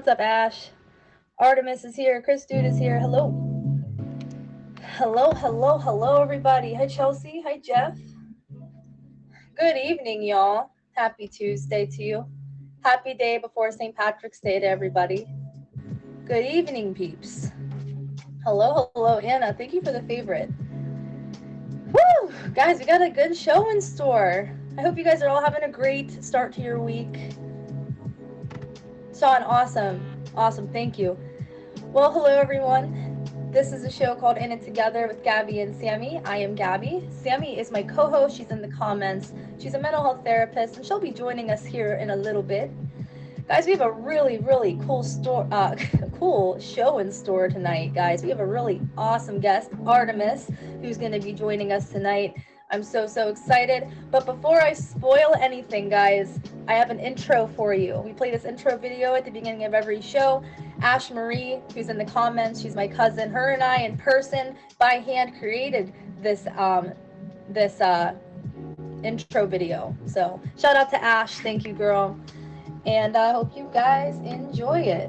What's up, Ash? Artemis is here. Chris Dude is here. Hello. Hello, everybody. Hi, Chelsea. Hi, Jeff. Good evening, y'all. Happy Tuesday to you. Happy day before St. Patrick's Day to everybody. Good evening, peeps. Hello, Anna. Thank you for the favorite. Woo! Guys, we got a good show in store. I hope you guys are all having a great start to your week. Sean, awesome, thank you. Well, hello everyone. This is a show called In It Together with Gabby and Sammy. I am Gabby. Sammy is my co-host. She's in the comments. She's a mental health therapist, and she'll be joining us here in a little bit. Guys, we have a really cool cool show in store tonight, guys. We have a really awesome guest, Artemis, who's going to be joining us tonight. I'm so excited. But before I spoil anything, guys, I have an intro for you. We play this intro video at the beginning of every show. Ash Marie, who's in the comments, she's my cousin. Her and I, in person, by hand, created this intro video. So shout out to Ash. Thank you, girl. And I hope you guys enjoy it.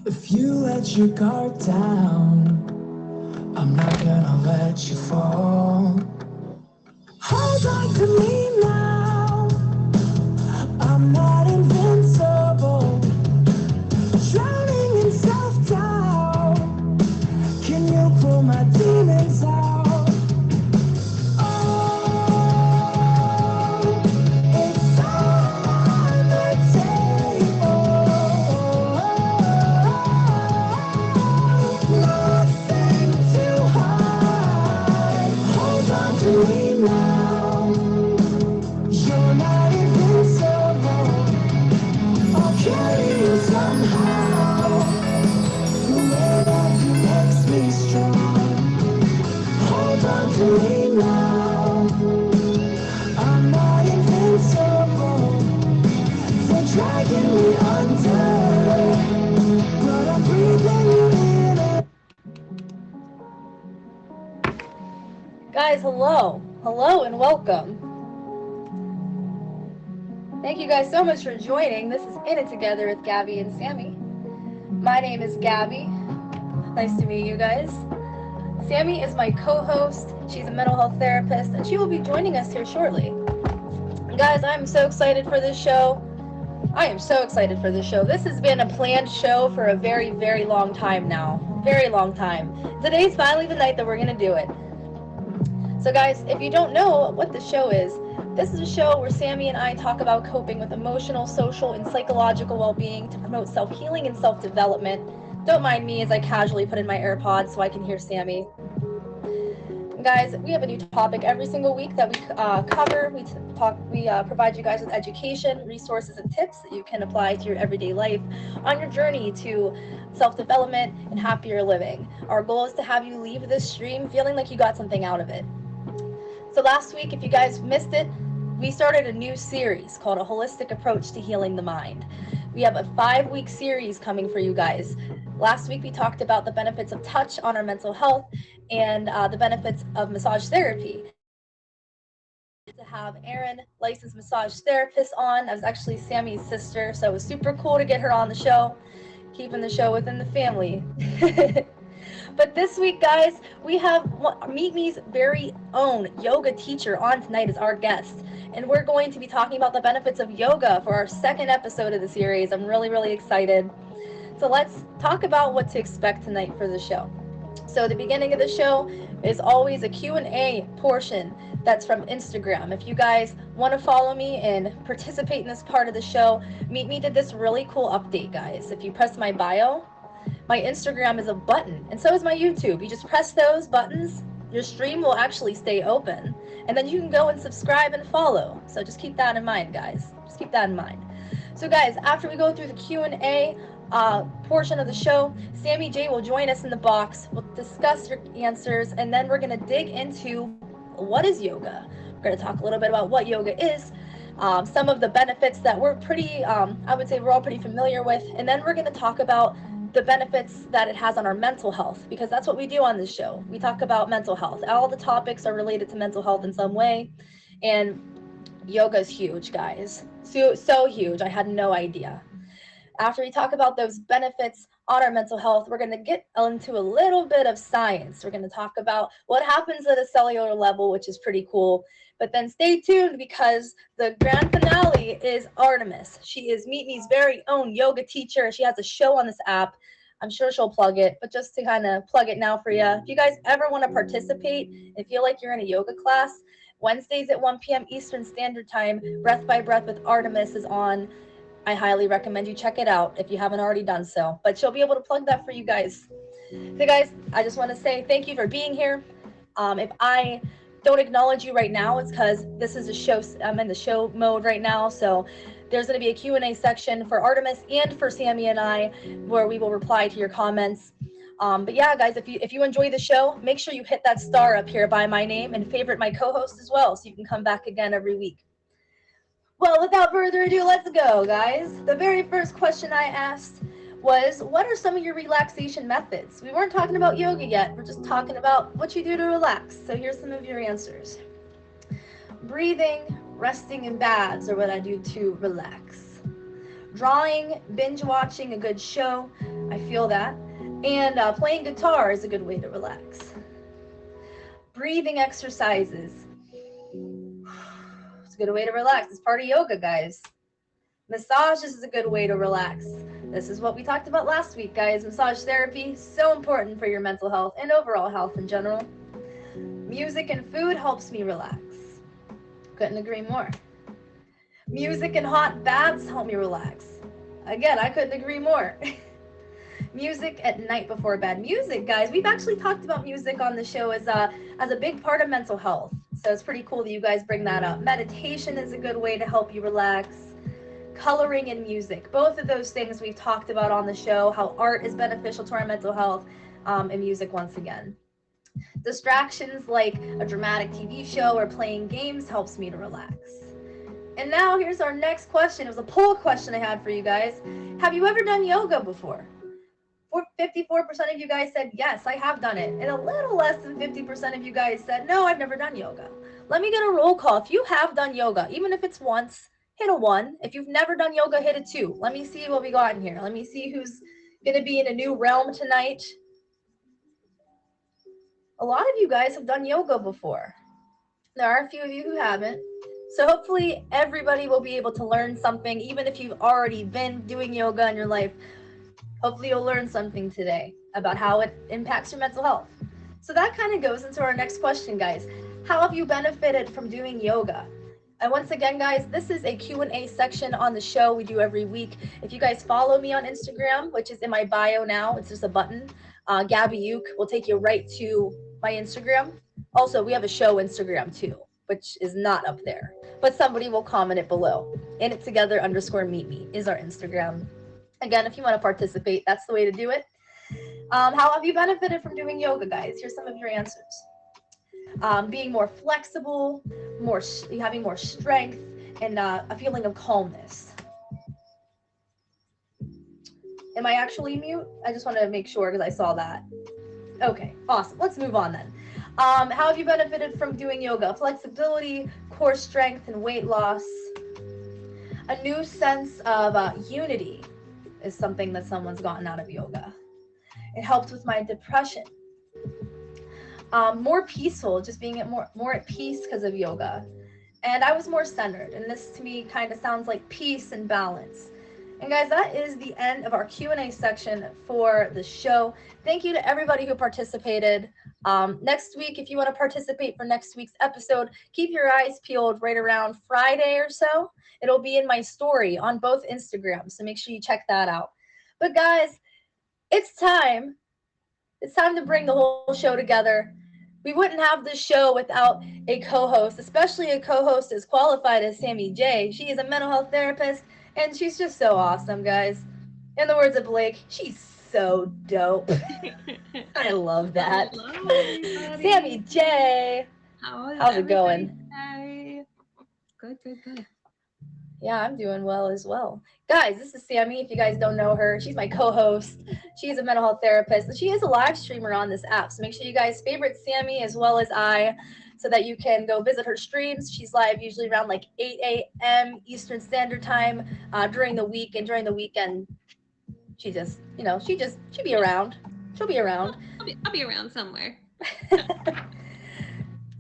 If you let your guard down, I'm not gonna let you fall. Hold on to me now, I'm not invincible. Drowning in self-doubt, can you pull my demons out? Guys, hello and welcome. Thank you guys so much for joining. This is In It Together with Gabby and Sammy. My name is Gabby. Nice to meet you guys. Sammy is my co-host. She's a mental health therapist, and she will be joining us here shortly. Guys, I'm so excited for this show. I am so excited for this show. This has been a planned show for a very long time now. Very long time. Today's finally the night that we're going to do it. So guys, if you don't know what the show is, this is a show where Sammy and I talk about coping with emotional, social, and psychological well-being to promote self-healing and self-development. Don't mind me as I casually put in my AirPods so I can hear Sammy. Guys, we have a new topic every single week that we cover. We provide you guys with education, resources, and tips that you can apply to your everyday life on your journey to self-development and happier living. Our goal is to have you leave this stream feeling like you got something out of it. So last week, if you guys missed it, we started a new series called A Holistic Approach to Healing the Mind. We have a 5-week series coming for you guys. Last week, we talked about the benefits of touch on our mental health and the benefits of massage therapy. To have Erin, licensed massage therapist, on. That was actually Sammy's sister, so it was super cool to get her on the show, keeping the show within the family. But this week, guys, we have Meet Me's very own yoga teacher on tonight as our guest. And we're going to be talking about the benefits of yoga for our second episode of the series. I'm really excited. So let's talk about what to expect tonight for the show. So the beginning of the show is always a Q&A portion that's from Instagram. If you guys want to follow me and participate in this part of the show, Meet Me did this really cool update, guys. If you press my bio, my Instagram is a button, and so is my YouTube. You just press those buttons, your stream will actually stay open, and then you can go and subscribe and follow. So just keep that in mind, guys. Just keep that in mind. So guys, after we go through the Q&A portion of the show, Sammy J will join us in the box. We'll discuss your answers, and then we're going to dig into what is yoga. We're going to talk a little bit about what yoga is, some of the benefits that we're pretty, I would say we're all pretty familiar with, and then we're going to talk about the benefits that it has on our mental health, because that's what we do on this show. We talk about mental health. All the topics are related to mental health in some way, and yoga is huge, guys. So huge. I had no idea. After we talk about those benefits on our mental health, we're going to get into a little bit of science. We're going to talk about what happens at a cellular level, which is pretty cool. But then stay tuned, because the grand finale is Artemis. She is Meet Me's very own yoga teacher. She has a show on this app. I'm sure she'll plug it, but just to kind of plug it now for you, if you guys ever want to participate and feel like you're in a yoga class, Wednesdays at 1 p.m. Eastern Standard Time, Breath by Breath with Artemis is on. I highly recommend you check it out if you haven't already done so. But she'll be able to plug that for you guys. So guys, I just want to say thank you for being here. If I don't acknowledge you right now, it's because this is a show. I'm in the show mode right now. So there's going to be a Q&A section for Artemis and for Sammy and I, where we will reply to your comments. But yeah, guys, if you enjoy the show, make sure you hit that star up here by my name and favorite my co-host as well, so you can come back again every week. Well, without further ado, let's go, guys. The very first question I asked was, what are some of your relaxation methods? We weren't talking about yoga yet. We're just talking about what you do to relax. So here's some of your answers. Breathing, resting in baths are what I do to relax. Drawing, binge watching a good show, I feel that. And playing guitar is a good way to relax. Breathing exercises. It's a good way to relax. It's part of yoga, guys. Massages is a good way to relax. This is what we talked about last week, guys. Massage therapy, so important for your mental health and overall health in general. Music and food helps me relax. Couldn't agree more. Music and hot baths help me relax. Again, I couldn't agree more. Music at night before bed. Music, guys, we've actually talked about music on the show as a big part of mental health. So it's pretty cool that you guys bring that up. Meditation is a good way to help you relax. Coloring and music. Both of those things we've talked about on the show, how art is beneficial to our mental health, and music once again. Distractions like a dramatic TV show or playing games helps me to relax. And now here's our next question. It was a poll question I had for you guys. Have you ever done yoga before? 54% of you guys said yes, I have done it. And a little less than 50% of you guys said no, I've never done yoga. Let me get a roll call. If you have done yoga, even if it's once, hit a 1. If you've never done yoga, hit a 2. Let me see what we got in here. Let me see who's going to be in a new realm tonight. A lot of you guys have done yoga before. There are a few of you who haven't. So hopefully everybody will be able to learn something, even if you've already been doing yoga in your life. Hopefully you'll learn something today about how it impacts your mental health. So that kind of goes into our next question, guys. How have you benefited from doing yoga? And once again, guys, this is a Q&A section on the show we do every week. If you guys follow me on Instagram, which is in my bio now, it's just a button. Gabby Uke will take you right to my Instagram. Also, we have a show Instagram too, which is not up there, but somebody will comment it below. In it together _meet me is our Instagram. Again, if you want to participate, that's the way to do it. How have you benefited from doing yoga, guys? Here's some of your answers. Being more flexible, having more strength, and a feeling of calmness. Am I actually mute? I just want to make sure because I saw that. Okay, awesome. Let's move on then. How have you benefited from doing yoga? Flexibility, core strength, and weight loss. A new sense of unity is something that someone's gotten out of yoga. It helped with my depression. More peaceful, just being more at peace because of yoga. And I was more centered. And this to me kind of sounds like peace and balance. And guys, that is the end of our Q&A section for the show. Thank you to everybody who participated. Next week, if you want to participate for next week's episode, keep your eyes peeled right around Friday or so. It'll be in my story on both Instagrams, so make sure you check that out. But guys, it's time. It's time to bring the whole show together. We wouldn't have this show without a co-host, especially a co-host as qualified as Sammy J. She is a mental health therapist, and she's just so awesome, guys. In the words of Blake, she's so dope. I love that. Hello, Sammy everybody. J. How is How's it everybody going? today? Good. Yeah, I'm doing well as well. Guys, this is Sammy. If you guys don't know her, she's my co host. She's a mental health therapist, and she is a live streamer on this app. So make sure you guys favorite Sammy as well as I so that you can go visit her streams. She's live usually around like 8 a.m. Eastern Standard Time during the week, and during the weekend, she just, she'll be around. She'll be around. I'll be around somewhere.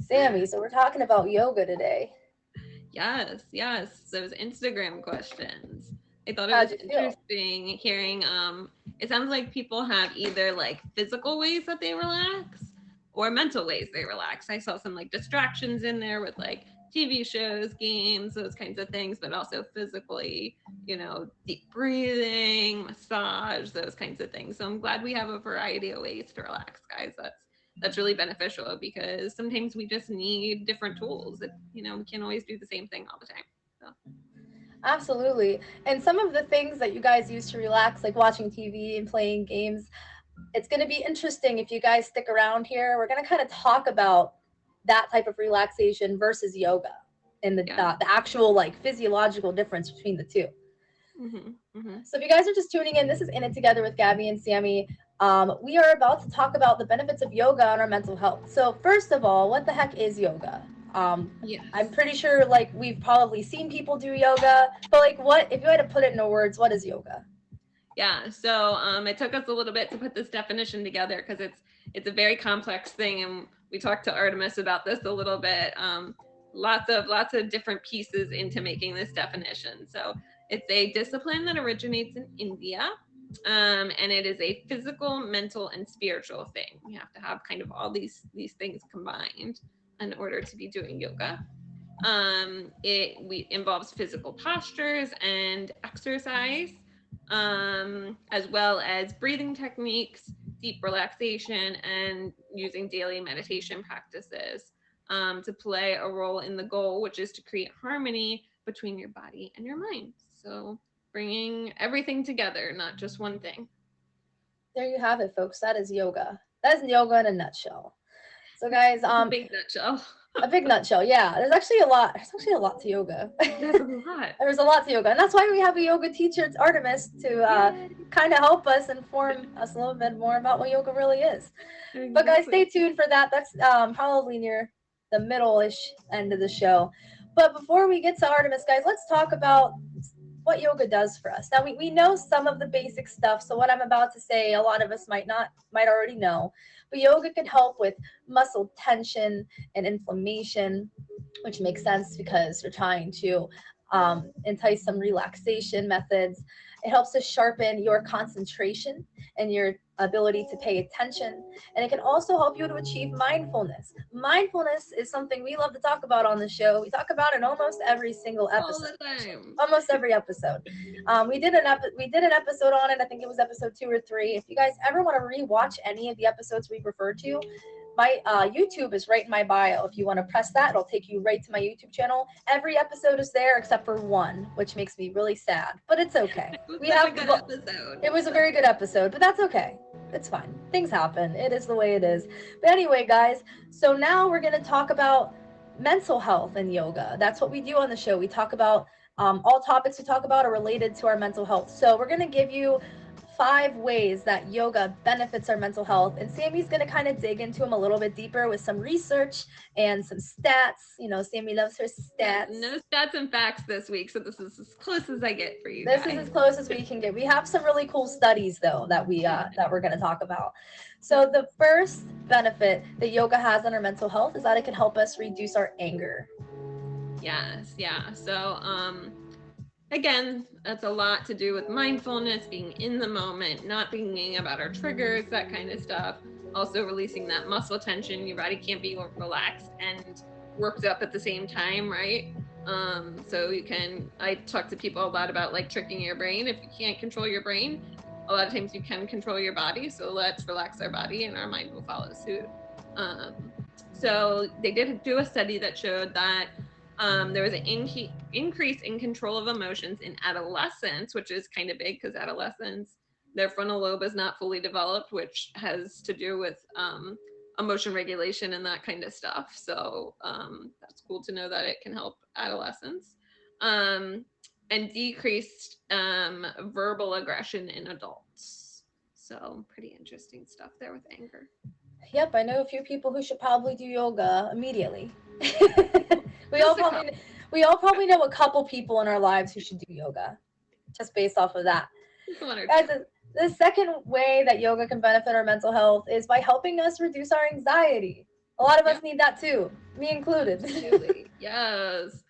Sammy, so we're talking about yoga today. Yes. Those Instagram questions. I thought How'd it you was feel? interesting hearing. It sounds like people have either like physical ways that they relax or mental ways they relax. I saw some like distractions in there with like TV shows, games, those kinds of things, but also physically, deep breathing, massage, those kinds of things. So I'm glad we have a variety of ways to relax, guys. That's really beneficial because sometimes we just need different tools. We can't always do the same thing all the time. So. Absolutely. And some of the things that you guys use to relax, like watching TV and playing games, it's going to be interesting if you guys stick around here. We're going to kind of talk about that type of relaxation versus yoga and the actual like physiological difference between the two. So if you guys are just tuning in, this is In It Together with Gabby and Sammy. We are about to talk about the benefits of yoga on our mental health. So first of all, what the heck is yoga? Yes. I'm pretty sure like we've probably seen people do yoga, but like what if you had to put it into words, what is yoga? Yeah, so it took us a little bit to put this definition together because it's a very complex thing, and we talked to Artemis about this a little bit. Lots of different pieces into making this definition. So it's a discipline that originates in India, and it is a physical, mental, and spiritual thing. You have to have kind of all these things combined in order to be doing yoga. It involves physical postures and exercise, as well as breathing techniques, deep relaxation, and using daily meditation practices to play a role in the goal, which is to create harmony between your body and your mind. So bringing everything together, not just one thing. There you have it, folks. That is yoga. That's yoga in a nutshell. So guys, Big nutshell. a big nutshell, yeah. There's actually a lot to yoga. There's a lot. There's a lot to yoga, and that's why we have a yoga teacher, it's Artemis, to kind of help us inform us a little bit more about what yoga really is. Exactly. But guys, stay tuned for that. That's probably near the middle-ish end of the show. But before we get to Artemis, guys, let's talk about what yoga does for us. Now we know some of the basic stuff, so what I'm about to say, a lot of us might already know. But yoga can help with muscle tension and inflammation, which makes sense because you're trying to entice some relaxation methods. It helps to sharpen your concentration and your ability to pay attention. And it can also help you to achieve mindfulness. Mindfulness is something we love to talk about on the show. We talk about it almost every single episode. All the time. Almost every episode. We did an episode on it. I think it was episode 2 or 3. If you guys ever want to rewatch any of the episodes we referred to, my YouTube is right in my bio. If you want to press that, it'll take you right to my YouTube channel. Every episode is there except for one, which makes me really sad, but it's okay. It was a good episode. It was a very good episode, but that's okay. It's fine. Things happen. It is the way it is. But anyway, guys, so now we're going to talk about mental health and yoga. That's what we do on the show. We talk about all topics we talk about are related to our mental health. So we're going to give you 5 ways that yoga benefits our mental health, and Sammy's going to kind of dig into them a little bit deeper with some research and some stats. Sammy loves her stats. No stats and facts this week, so this is as close as I get for you This guys. is as close as we can get. We have some really cool studies though that we're going to talk about. So the first benefit that yoga has on our mental health is that it can help us reduce our anger. Yes, yeah. So again, that's a lot to do with mindfulness, being in the moment, not thinking about our triggers, that kind of stuff. Also releasing that muscle tension. Your body can't be relaxed and worked up at the same time, right? So I talk to people a lot about like tricking your brain. If you can't control your brain, a lot of times you can control your body. So let's relax our body and our mind will follow suit. So they did do a study that showed that there was an increase in control of emotions in adolescents, which is kind of big because adolescents, their frontal lobe is not fully developed, which has to do with emotion regulation and that kind of stuff. So that's cool to know that it can help adolescents. And decreased verbal aggression in adults. So pretty interesting stuff there with anger. Yep, I know a few people who should probably do yoga immediately. we all probably know a couple people in our lives who should do yoga, just based off of that. Guys, the second way that yoga can benefit our mental health is by helping us reduce our anxiety. A lot of us need that too, me included. Absolutely. Yes.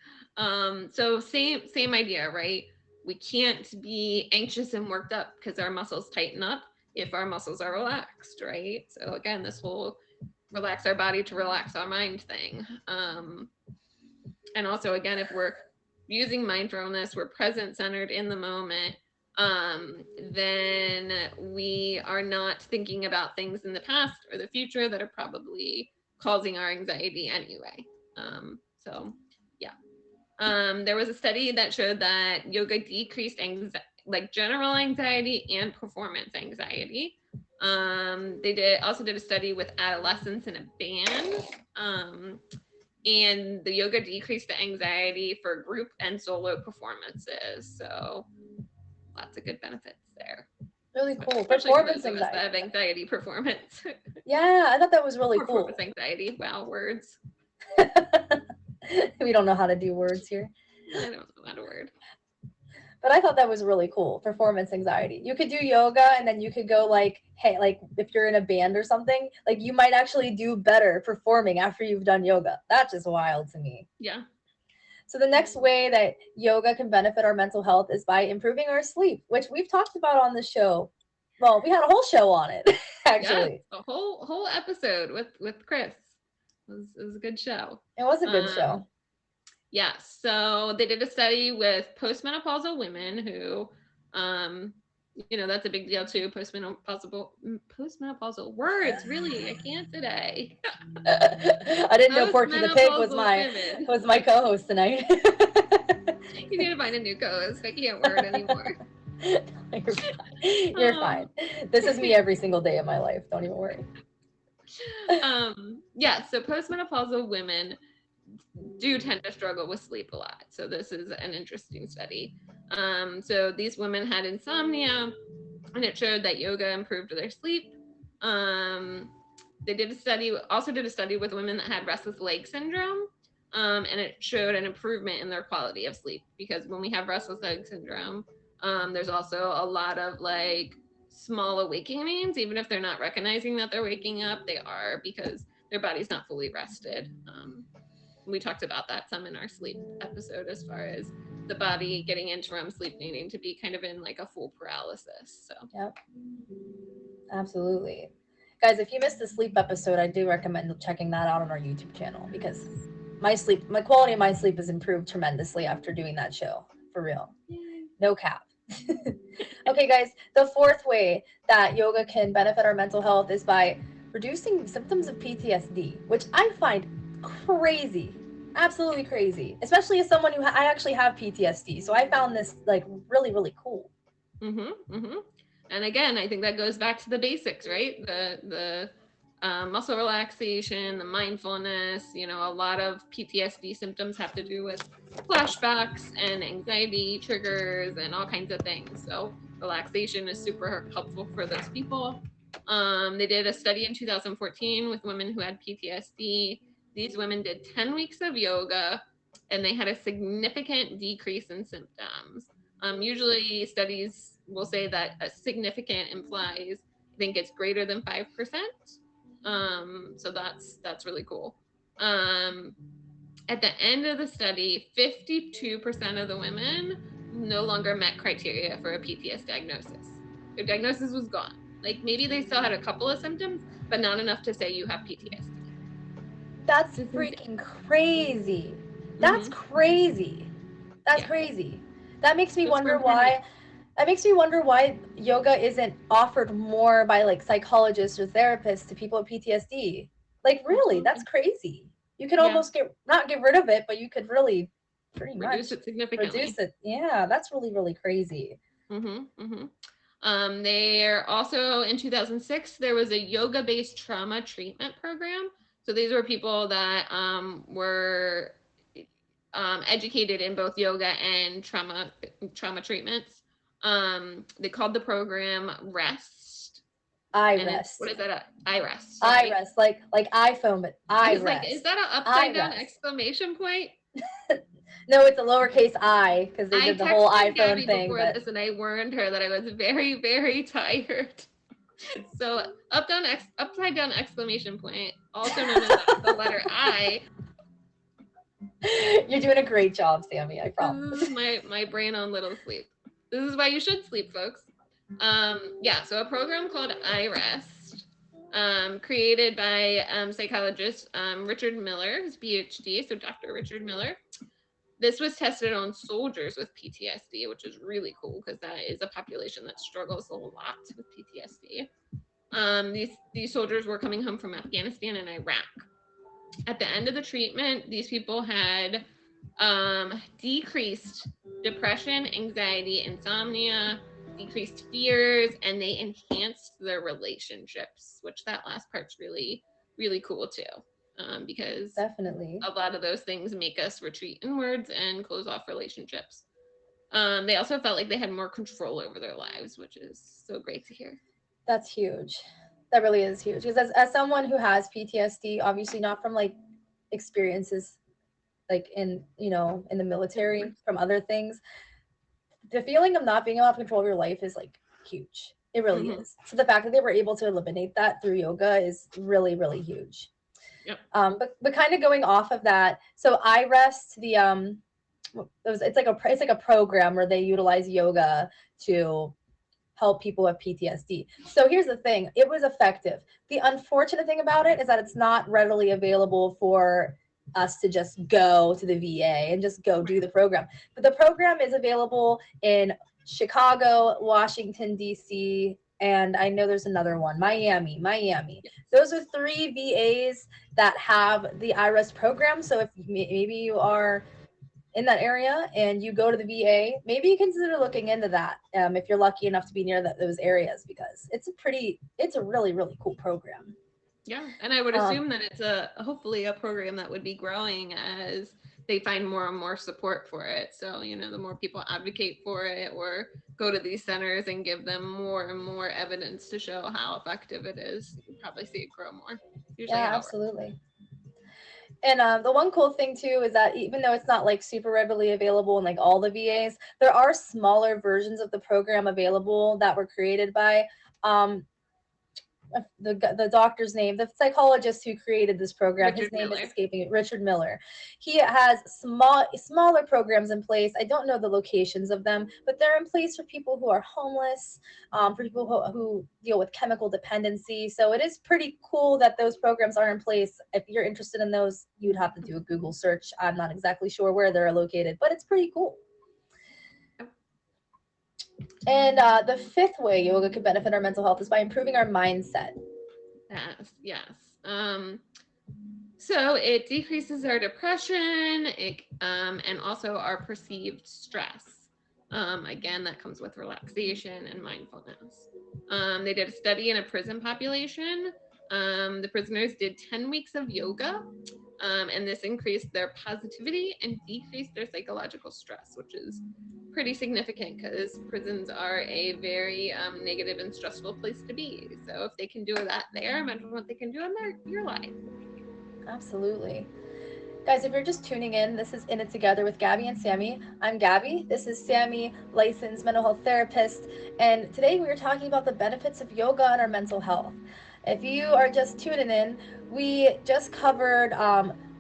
So same idea, right? We can't be anxious and worked up because our muscles tighten up if our muscles are relaxed, right? So again, this will relax our body to relax our mind thing. And also, again, if we're using mindfulness, we're present, centered in the moment, then we are not thinking about things in the past or the future that are probably causing our anxiety anyway. So yeah. There was a study that showed that yoga decreased general anxiety and performance anxiety. They also did a study with adolescents in a band, and the yoga decreased the anxiety for group and solo performances. So lots of good benefits there. Really cool. Especially Performance for those of us anxiety. that have anxiety performance. Yeah, I thought that was really cool. Performance anxiety. Wow, words. We don't know how to do words here. I don't know how to word. But I thought that was really cool. Performance anxiety. You could do yoga and then you could go like, hey, like if you're in a band or something, like you might actually do better performing after you've done yoga. That's just wild to me. Yeah. So the next way that yoga can benefit our mental health is by improving our sleep, which we've talked about on the show. Well, we had a whole show on it, actually. Yeah, a whole episode with Chris. It was a good show. It was a good show. Yeah, so they did a study with postmenopausal women who, that's a big deal too. Postmenopausal words, really, I can't today. I didn't know Porky the Pig was my co-host tonight. You need to find a new co-host. I can't word anymore. You're fine. This is me every single day of my life. Don't even worry. So postmenopausal women do tend to struggle with sleep a lot. So this is an interesting study. So these women had insomnia, and it showed that yoga improved their sleep. They did a study with women that had restless leg syndrome, and it showed an improvement in their quality of sleep, because when we have restless leg syndrome, there's also a lot of like small awakenings, even if they're not recognizing that they're waking up, they are, because their body's not fully rested. We talked about that some in our sleep episode, as far as the body getting into REM sleep needing to be kind of in like a full paralysis. So yep, absolutely. Guys, if you missed the sleep episode, I do recommend checking that out on our YouTube channel, because my quality of my sleep has improved tremendously after doing that show. For real. No cap. Okay, guys, the fourth way that yoga can benefit our mental health is by reducing symptoms of PTSD, which I find crazy, absolutely crazy, especially as someone who I actually have PTSD. So I found this like really, really cool. And again, I think that goes back to the basics, right? The muscle relaxation, the mindfulness. A lot of PTSD symptoms have to do with flashbacks and anxiety triggers and all kinds of things. So relaxation is super helpful for those people. They did a study in 2014 with women who had PTSD. These women did 10 weeks of yoga, and they had a significant decrease in symptoms. Usually studies will say that a significant implies, I think it's greater than 5%. So that's really cool. At the end of the study, 52% of the women no longer met criteria for a PTSD diagnosis. Their diagnosis was gone. Like maybe they still had a couple of symptoms, but not enough to say you have PTSD. That's freaking crazy. That's crazy. That's crazy. That makes me wonder why. That makes me wonder why yoga isn't offered more by like psychologists or therapists to people with PTSD. Like really, that's Absolutely. crazy. You could Yeah, almost not get rid of it, but you could really pretty reduce much it significantly. reduce it. Yeah, that's really, really crazy. Mm-hmm, mm-hmm. There also in 2006 there was a yoga-based trauma treatment program. So these were people that were educated in both yoga and trauma treatments. They called the program Rest, I and it's what rest. is that? I Rest. I Sorry, rest. Like iPhone, but I I was like, is rest. that an I upside down rest. exclamation point? No, it's a lowercase I because they I did the whole texted iPhone Gabby thing, before but this and I warned her that I was very, very tired. So upside down exclamation point, also known as the letter I. you're doing a great job, Sammy. I This promise. is my brain on little sleep. This is why you should sleep, folks. Yeah, so a program called iRest, created by psychologist Richard Miller, his PhD, so Dr. Richard Miller. This was tested on soldiers with PTSD, which is really cool because that is a population that struggles a lot with PTSD. These soldiers were coming home from Afghanistan and Iraq. At the end of the treatment, these people had decreased depression, anxiety, insomnia, decreased fears, and they enhanced their relationships, which that last part's really, really cool too. Because Definitely. a lot of those things make us retreat inwards and close off relationships. They also felt like they had more control over their lives, which is so great to hear. That's huge. That really is huge. Because as someone who has PTSD, obviously not from like experiences like in in the military from other things, the feeling of not being able to have control of your life is like huge. It really Mm-hmm. is. So the fact that they were able to eliminate that through yoga is really, really huge. Yep. But kind of going off of that, so I rest it's like a program where they utilize yoga to help people with PTSD. So here's the thing, it was effective. The unfortunate thing about it is that it's not readily available for us to just go to the VA and just go do the program. But the program is available in Chicago, Washington, D.C., and I know there's another one, Miami. Those are three VAs that have the IRES program. So if maybe you are in that area and you go to the VA, maybe you consider looking into that if you're lucky enough to be near those areas because it's a really, really cool program. Yeah, and I would Um, assume that it's hopefully a program that would be growing as they find more and more support for it. So, the more people advocate for it or go to these centers and give them more and more evidence to show how effective it is, you probably see it grow more. Usually yeah, how it works. absolutely. And the one cool thing too is that even though it's not like super readily available in like all the VAs, there are smaller versions of the program available that were created by um, the doctor's name, the psychologist who created this program. His Richard name is Miller. escaping me, Richard Miller. He has smaller programs in place. I don't know the locations of them, but they're in place for people who are homeless, for people who deal with chemical dependency. So it is pretty cool that those programs are in place. If you're interested in those, you'd have to do a Google search. I'm not exactly sure where they're located, but it's pretty cool. And the fifth way yoga can benefit our mental health is by improving our mindset. Yes, yes. So it decreases our depression, and also our perceived stress. Again, that comes with relaxation and mindfulness. They did a study in a prison population. The prisoners did 10 weeks of yoga, and this increased their positivity and decreased their psychological stress, which is pretty significant because prisons are a very negative and stressful place to be. So if they can do that there, imagine what they can do in your life. Absolutely. Guys, if you're just tuning in, this is In It Together with Gabby and Sammy. I'm Gabby. This is Sammy, licensed mental health therapist. And today we are talking about the benefits of yoga on our mental health. If you are just tuning in, we just covered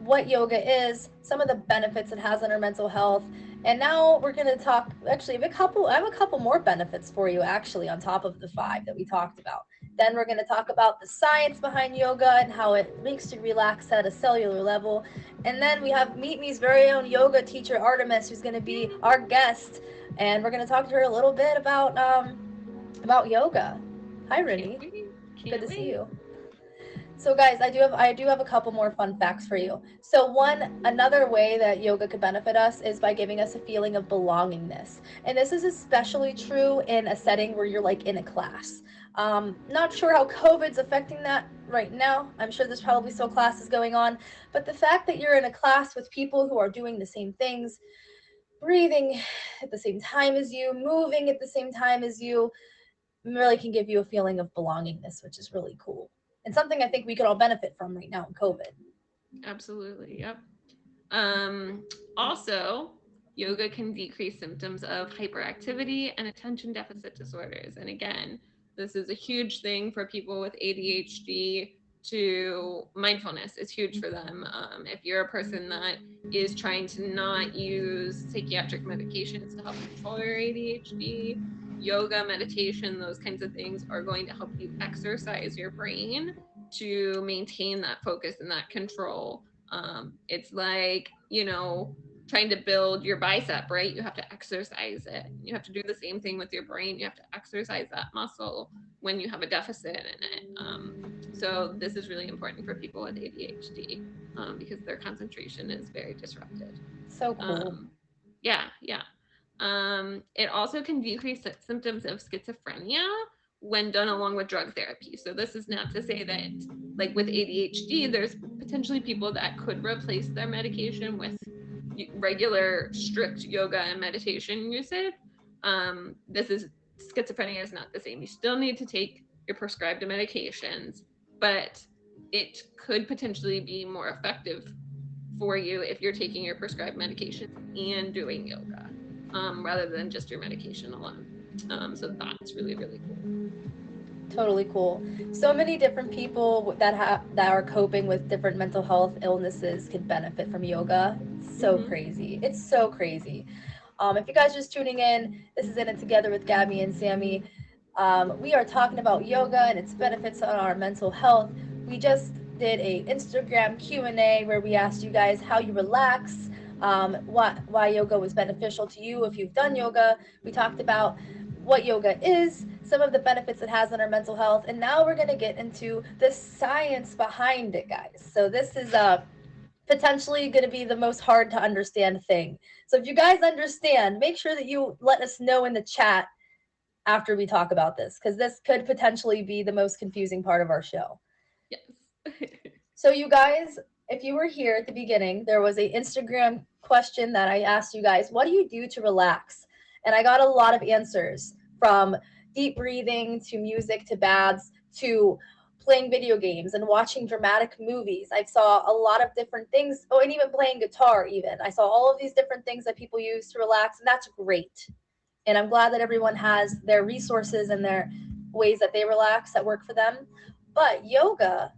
what yoga is, some of the benefits it has on our mental health. And now we're going to talk, actually, I have a couple more benefits for you, actually, on top of the 5 that we talked about. Then we're going to talk about the science behind yoga and how it makes you relax at a cellular level. And then we have Meet Me's very own yoga teacher, Artemis, who's going to be our guest. And we're going to talk to her a little bit about yoga. Hi, Rennie. Can't Good to wait. see you. So guys, I do have a couple more fun facts for you. So another way that yoga could benefit us is by giving us a feeling of belongingness. And this is especially true in a setting where you're like in a class. Not sure how COVID's affecting that right now. I'm sure there's probably still classes going on, but the fact that you're in a class with people who are doing the same things, breathing at the same time as you, moving at the same time as you, really can give you a feeling of belongingness, which is really cool. And something I think we could all benefit from right now in COVID. Absolutely. Yep. Also, yoga can decrease symptoms of hyperactivity and attention deficit disorders. And again, this is a huge thing for people with ADHD. To mindfulness is huge for them. If you're a person that is trying to not use psychiatric medications to help control your ADHD, yoga, meditation, those kinds of things are going to help you exercise your brain to maintain that focus and that control. It's like, trying to build your bicep, right? You have to exercise it. You have to do the same thing with your brain. You have to exercise that muscle when you have a deficit in it. So this is really important for people with ADHD because their concentration is very disrupted. So cool. Yeah. It also can decrease symptoms of schizophrenia when done along with drug therapy. So this is not to say that, like with ADHD, there's potentially people that could replace their medication with regular strict yoga and meditation usage. Schizophrenia is not the same. You still need to take your prescribed medications, but it could potentially be more effective for you if you're taking your prescribed medications and doing yoga, rather than just your medication alone. So that's really, really cool. Totally cool. So many different people that are coping with different mental health illnesses can benefit from yoga. It's so crazy. It's so crazy. If you guys are just tuning in, this is In It Together with Gabby and Sammy. We are talking about yoga and its benefits on our mental health. We just did a Instagram Q&A where we asked you guys how you relax, why yoga was beneficial to you if you've done yoga. We talked about what yoga is, some of the benefits it has on our mental health, and now we're going to get into the science behind it, guys. So this is potentially going to be the most hard to understand thing. So if you guys understand, make sure that you let us know in the chat after we talk about this, because this could potentially be the most confusing part of our show. Yes. So you guys, if you were here at the beginning, there was a Instagram question that I asked you guys, what do you do to relax? And I got a lot of answers, from deep breathing to music to baths to playing video games and watching dramatic movies. I saw a lot of different things. Oh, and even playing guitar even. I saw all of these different things that people use to relax, and that's great. And I'm glad that everyone has their resources and their ways that they relax that work for them. But yoga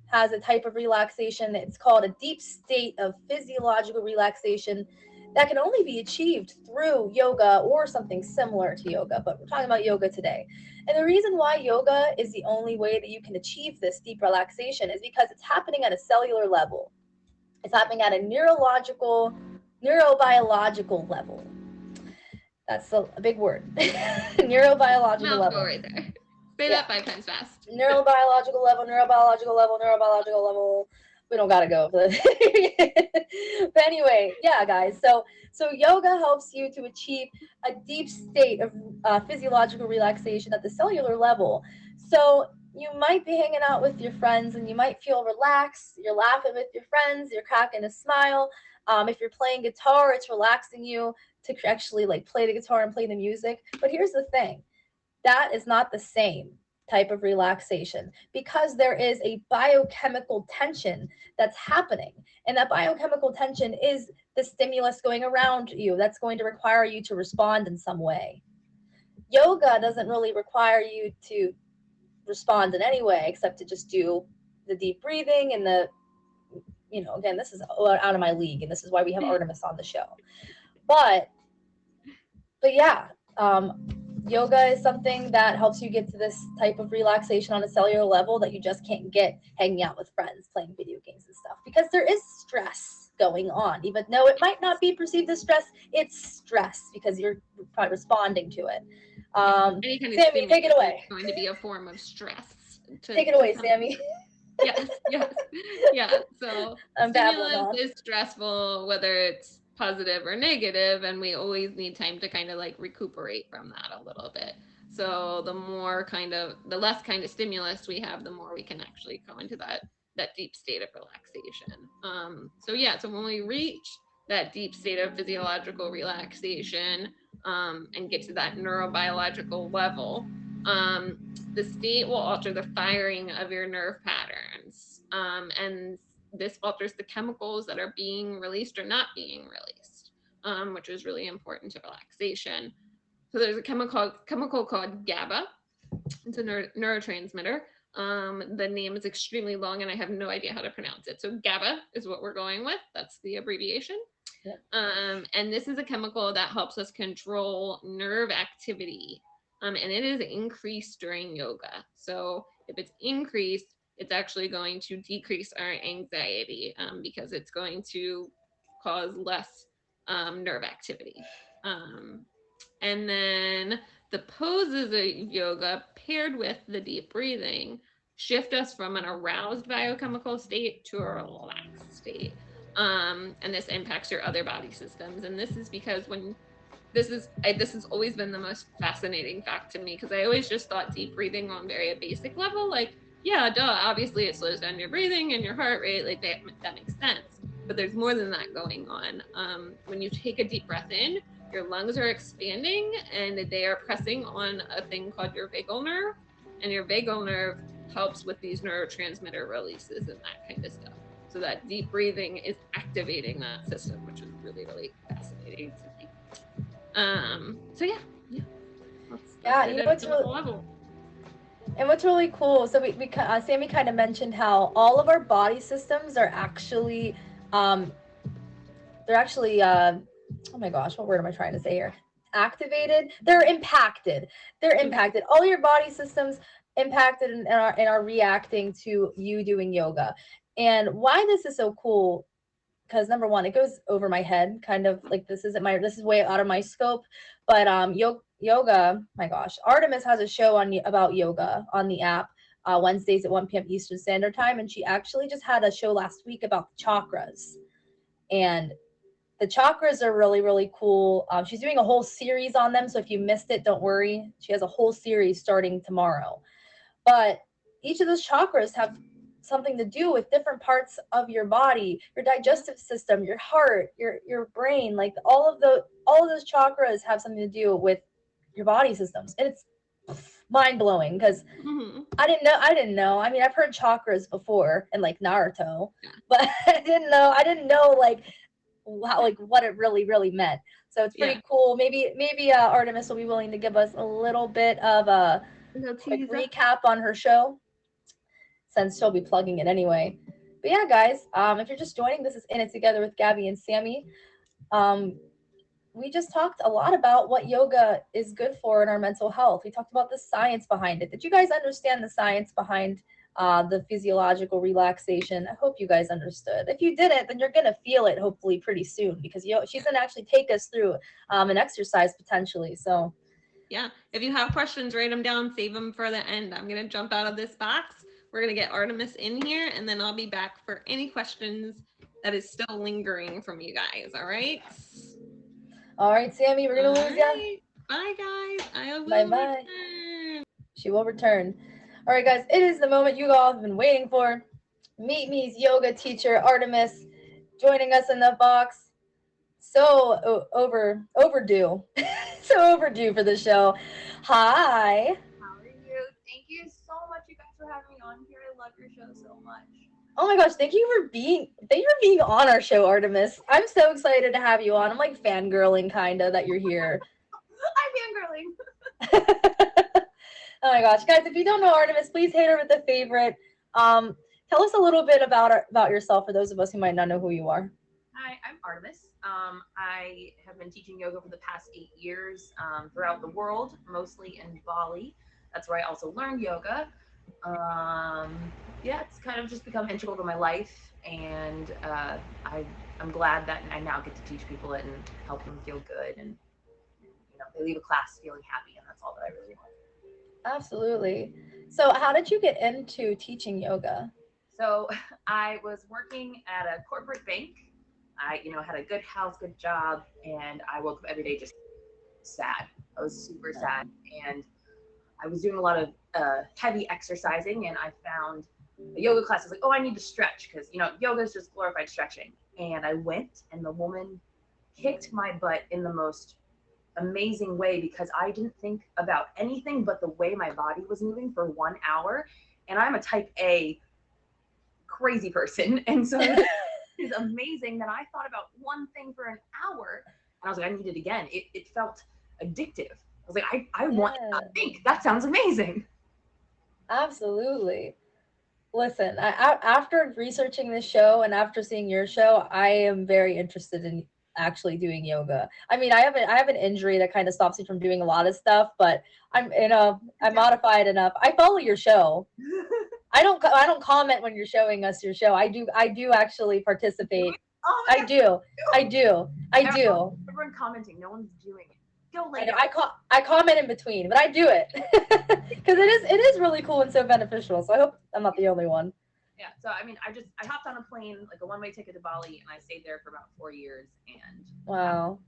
has a type of relaxation. It's called a deep state of physiological relaxation that can only be achieved through yoga or something similar to yoga, but we're talking about yoga today. And the reason why yoga is the only way that you can achieve this deep relaxation is because it's happening at a cellular level. It's happening at a neurobiological level. That's a big word. Neurobiological level. Right there. Say that 5 times fast. Neurobiological level. We don't gotta go. But anyway, yeah, guys. So yoga helps you to achieve a deep state of physiological relaxation at the cellular level. So you might be hanging out with your friends and you might feel relaxed. You're laughing with your friends. You're cracking a smile. If you're playing guitar, it's relaxing you to actually like play the guitar and play the music. But here's the thing. That is not the same type of relaxation, because there is a biochemical tension that's happening. And that biochemical tension is the stimulus going around you that's going to require you to respond in some way. Yoga doesn't really require you to respond in any way except to just do the deep breathing and again, this is out of my league, and this is why we have Artemis on the show. But yeah, yoga is something that helps you get to this type of relaxation on a cellular level that you just can't get hanging out with friends, playing video games and stuff, because there is stress going on. Even though it might not be perceived as stress, it's stress because you're probably responding to it. Sammy, take it away. It's going to be a form of stress. Take it away, Sammy. Yes, yes, yeah. So I'm babbling stimulus on. is stressful, whether it's positive or negative, and we always need time to kind of like recuperate from that a little bit. So the less kind of stimulus we have, the more we can actually go into that deep state of relaxation. So yeah, so when we reach that deep state of physiological relaxation, and get to that neurobiological level, the state will alter the firing of your nerve patterns. And this alters the chemicals that are being released or not being released, which is really important to relaxation. So there's a chemical called GABA. It's a neurotransmitter. The name is extremely long and I have no idea how to pronounce it. So GABA is what we're going with. That's the abbreviation. Yep. And this is a chemical that helps us control nerve activity. And it is increased during yoga. So if it's increased, it's actually going to decrease our anxiety, because it's going to cause less nerve activity. Um, and then the poses of yoga paired with the deep breathing shift us from an aroused biochemical state to a relaxed state. And this impacts your other body systems. And this is because this has always been the most fascinating fact to me, because I always just thought deep breathing on very a basic level, like, yeah, duh, obviously it slows down your breathing and your heart rate, like that makes sense. But there's more than that going on. When you take a deep breath in, your lungs are expanding and they are pressing on a thing called your vagal nerve, and your vagal nerve helps with these neurotransmitter releases and that kind of stuff. So that deep breathing is activating that system, which is really, really fascinating to me. So yeah. Yeah, That's you it know at a what's really chemical level. and what's really cool. So Sammy kind of mentioned how all of our body systems are actually, um, they're actually, oh my gosh, what word am I trying to say here? Activated. They're impacted. They're impacted. All your body systems impacted and are reacting to you doing yoga. And why this is so cool, because number one, it goes over my head, kind of like this is way out of my scope. But yoga, my gosh, Artemis has a show on about yoga on the app, Wednesdays at 1 p.m. Eastern Standard Time, and she actually just had a show last week about the chakras. And the chakras are really, really cool. She's doing a whole series on them, so if you missed it, don't worry. She has a whole series starting tomorrow. But each of those chakras have something to do with different parts of your body, your digestive system, your heart, your brain. Like all of those chakras have something to do with your body systems, and it's mind blowing because Mm-hmm. I didn't know. I mean, I've heard chakras before in like Naruto, Yeah. but I didn't know like how, like what it really meant. So it's Yeah. pretty cool. Maybe Artemis will be willing to give us a little bit of a quick recap on her show, since she'll be plugging it anyway. But yeah, guys, if you're just joining, this is In It Together with Gabby and Sammy. Um, we just talked a lot about what yoga is good for in our mental health. We talked about the science behind it. Did you guys understand the science behind the physiological relaxation? I hope you guys understood. If you didn't, then you're going to feel it hopefully pretty soon, because she's going to actually take us through an exercise potentially. So, Yeah. If you have questions, write them down, save them for the end. I'm going to jump out of this box. We're going to get Artemis in here, and then I'll be back for any questions that is still lingering from you guys. All right. all right, Sammy, we're going to lose you. Bye, guys. I will Bye-bye. return. She will return. All right, guys, it is the moment you all have been waiting for. Meet Me's yoga teacher, Artemis, joining us in the box. So overdue. So overdue for the show. Hi. How are you? Thank you so much, you guys, for having me on here. I love your show so much. Oh my gosh, thank you for being on our show, Artemis. I'm so excited to have you on. I'm like fangirling kinda that you're here. I'm fangirling. Oh my gosh, guys! If you don't know Artemis, please hit her with a favorite. Tell us a little bit about yourself for those of us who might not know who you are. Hi, I'm Artemis. I have been teaching yoga for the past 8 years throughout the world, mostly in Bali. That's where I also learned yoga. Yeah, it's kind of just become integral to my life, and I'm glad that I now get to teach people it and help them feel good, and they leave a class feeling happy, and that's all that I really want. Absolutely. So, how did you get into teaching yoga? So I was working at a corporate bank. I, had a good house, good job, and I woke up every day just sad. I was super sad, and I was doing a lot of heavy exercising, and I found a yoga class. I was like, oh, I need to stretch because yoga is just glorified stretching. And I went, and the woman kicked my butt in the most amazing way because I didn't think about anything but the way my body was moving for 1 hour. And I'm a type A crazy person. And so it is amazing that I thought about one thing for an hour. And I was like, I need it again. It felt addictive. I was like, I want to not think. That sounds amazing. Absolutely. Listen, after researching this show and after seeing your show, I am very interested in actually doing yoga. I mean, I have an injury that kind of stops me from doing a lot of stuff, but I'm modified enough. I follow your show. I don't comment when you're showing us your show. I do actually participate. Oh I do. Everyone commenting, no one's doing it. Go lay down. I comment in between, but I do it because it is really cool and so beneficial. So I hope I'm not the only one. Yeah. So I mean, I hopped on a plane, like a one-way ticket to Bali, and I stayed there for about 4 years. And wow,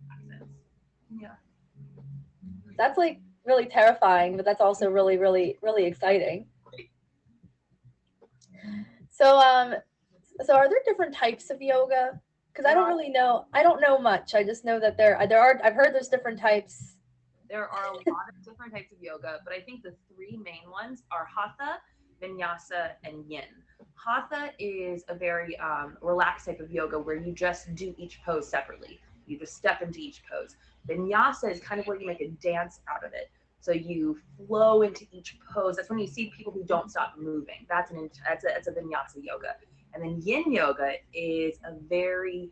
yeah, that's like really terrifying, but that's also really, really, really exciting. So so are there different types of yoga? Because I don't really know. I don't know much. I just know that there are. I've heard there's different types. There are a lot of different types of yoga, but I think the three main ones are Hatha, Vinyasa, and Yin. Hatha is a very relaxed type of yoga where you just do each pose separately. You just step into each pose. Vinyasa is kind of where you make a dance out of it. So you flow into each pose. That's when you see people who don't stop moving. That's a Vinyasa yoga. And then Yin yoga is a very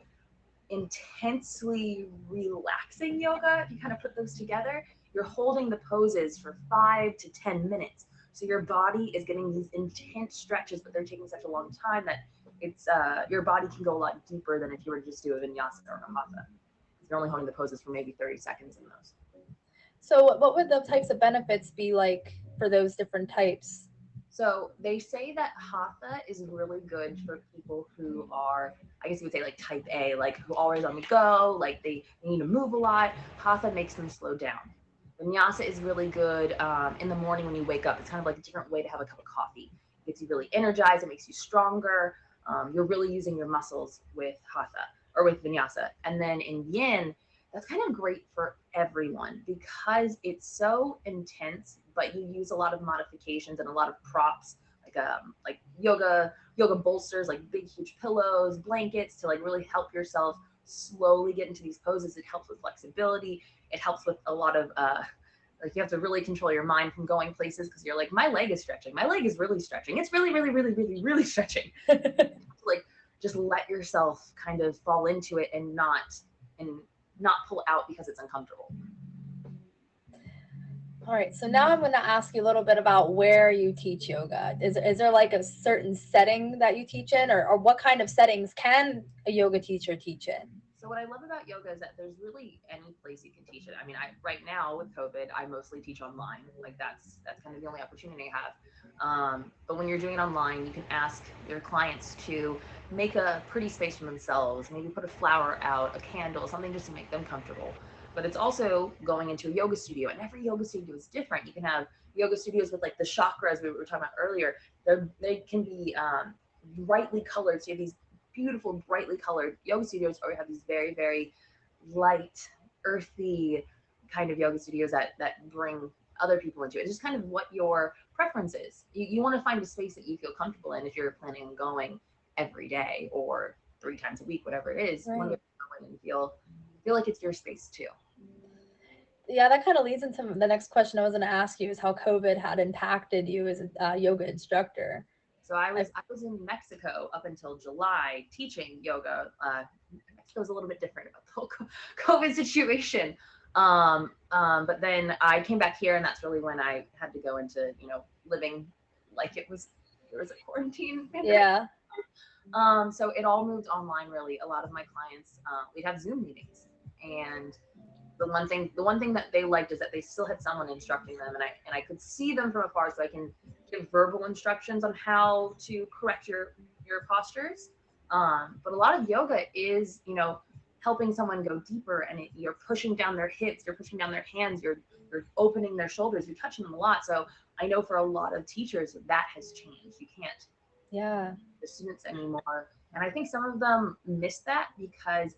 intensely relaxing yoga. If you kind of put those together, you're holding the poses for 5 to 10 minutes. So your body is getting these intense stretches, but they're taking such a long time that it's your body can go a lot deeper than if you were to just do a vinyasa or a hatha. You're only holding the poses for maybe 30 seconds in those. So what would the types of benefits be like for those different types? So they say that hatha is really good for people who are, I guess you would say like type A, like who are always on the go, like they need to move a lot. Hatha makes them slow down. Vinyasa is really good in the morning when you wake up. It's kind of like a different way to have a cup of coffee. It gets you really energized. It makes you stronger. You're really using your muscles with hatha or with vinyasa. And then in yin, that's kind of great for everyone because it's so intense, but you use a lot of modifications and a lot of props like yoga bolsters, like big huge pillows, blankets to like really help yourself slowly get into these poses. It helps with flexibility. It helps with a lot of like you have to really control your mind from going places because you're like, my leg is stretching. My leg is really stretching. It's really, really, really, really, really stretching. Like just let yourself kind of fall into it and not pull out because it's uncomfortable. All right, so now I'm going to ask you a little bit about where you teach yoga. Is there like a certain setting that you teach in, or what kind of settings can a yoga teacher teach in? So what I love about yoga is that there's really any place you can teach it. I mean, right now with COVID, I mostly teach online. Like that's kind of the only opportunity I have. But when you're doing it online, you can ask your clients to make a pretty space for themselves. Maybe put a flower out, a candle, something just to make them comfortable. But it's also going into a yoga studio, and every yoga studio is different. You can have yoga studios with like the chakras we were talking about earlier. They can be brightly colored. So you have these beautiful, brightly colored yoga studios, or you have these very, very light, earthy kind of yoga studios that bring other people into it. It's just kind of what your preference is. You want to find a space that you feel comfortable in if you're planning on going every day or 3 times a week, whatever it is. Right. You want to go in and feel like it's your space too. Yeah, that kind of leads into the next question I was going to ask you is how COVID had impacted you as a yoga instructor. So I was in Mexico up until July teaching yoga. Mexico was a little bit different about the whole COVID situation. But then I came back here, and that's really when I had to go into, living like there was a quarantine pandemic. Yeah. So it all moved online, really. A lot of my clients, we'd have Zoom meetings, and the one thing that they liked is that they still had someone instructing them, and I could see them from afar, so I can give verbal instructions on how to correct your postures. But a lot of yoga is, helping someone go deeper, and you're pushing down their hips, you're pushing down their hands, you're opening their shoulders, you're touching them a lot. So I know for a lot of teachers that has changed. You can't Yeah. the students anymore. And I think some of them miss that because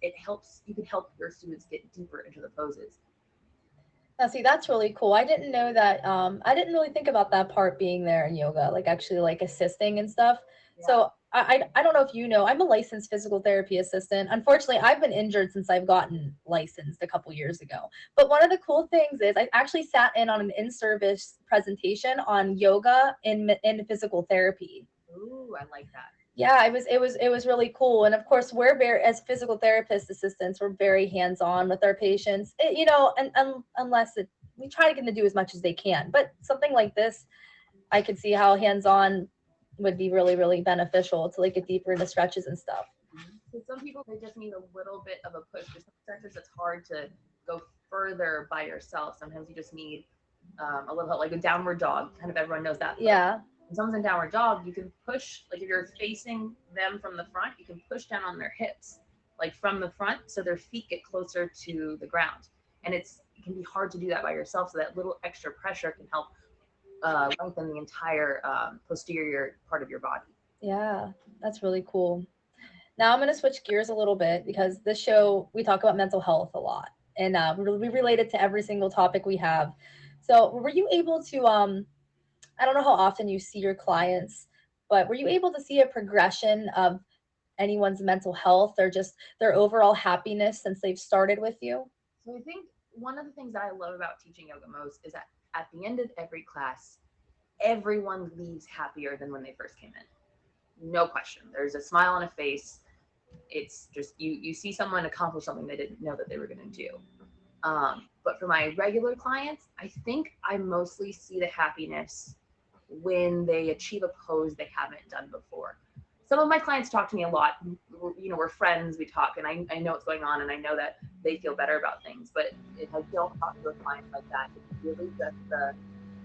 you can help your students get deeper into the poses. Now, see, that's really cool. I didn't know that. I didn't really think about that part being there in yoga, like actually like assisting and stuff. So I don't know if you know, I'm a licensed physical therapy assistant. Unfortunately, I've been injured since I've gotten licensed a couple years ago. But one of the cool things is I actually sat in on an in-service presentation on yoga in physical therapy. Ooh, I like that. Yeah, it was really cool. And of course, we're very, as physical therapist assistants, we're very hands-on with our patients. And unless we try to get them to do as much as they can. But something like this, I could see how hands-on would be really, really beneficial to like get deeper into stretches and stuff. So some people, they just need a little bit of a push. For some stretches, it's hard to go further by yourself. Sometimes you just need a little help, like a downward dog. Kind of everyone knows that. Yeah. When someone's in downward dog, you can push, like if you're facing them from the front, you can push down on their hips, like from the front, so their feet get closer to the ground. And it can be hard to do that by yourself, so that little extra pressure can help lengthen the entire posterior part of your body. Yeah, that's really cool. Now I'm going to switch gears a little bit because this show, we talk about mental health a lot, and we relate it to every single topic we have. So were you able to, I don't know how often you see your clients, but were you able to see a progression of anyone's mental health or just their overall happiness since they've started with you? So I think one of the things that I love about teaching yoga most is that at the end of every class, everyone leaves happier than when they first came in. No question. There's a smile on a face. It's just you see someone accomplish something they didn't know that they were going to do. But for my regular clients, I think I mostly see the happiness when they achieve a pose they haven't done before. Some of my clients talk to me a lot. We're friends, we talk, and I know what's going on, and I know that they feel better about things. But if I don't talk to a client like that, it's really just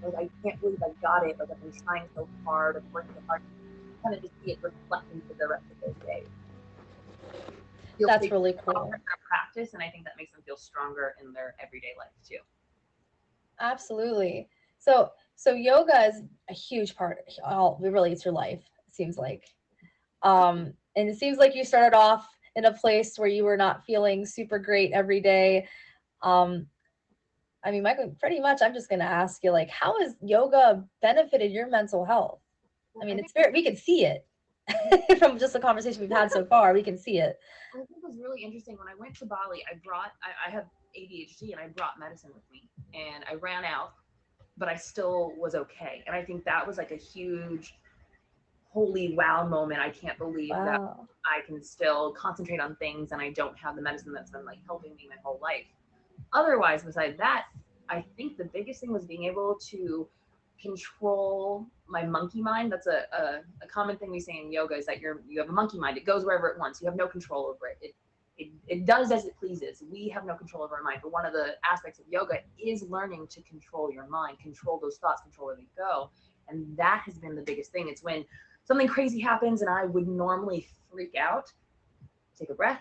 like, I can't believe I got it. Like, I've been trying so hard, I'm working so hard. Kind of just see it reflecting to the rest of their day. That's really cool. Practice, and I think that makes them feel stronger in their everyday life too. Absolutely. So yoga is a huge part. It relates your life, it seems like. And it seems like you started off in a place where you were not feeling super great every day. I mean, Michael, pretty much, I'm just going to ask you, like, how has yoga benefited your mental health? I mean, we can see it from just the conversation we've had so far. We can see it. I think it was really interesting when I went to Bali. I have ADHD, and I brought medicine with me, and I ran out, but I still was okay. And I think that was like a huge holy wow moment. I can't believe that I can still concentrate on things and I don't have the medicine that's been like helping me my whole life. Otherwise, besides that, I think the biggest thing was being able to control my monkey mind. That's a common thing we say in yoga, is that you have a monkey mind. It goes wherever it wants. You have no control over it. It does as it pleases. We have no control over our mind. But one of the aspects of yoga is learning to control your mind, control those thoughts, control where they go. And that has been the biggest thing. It's when something crazy happens and I would normally freak out, take a breath,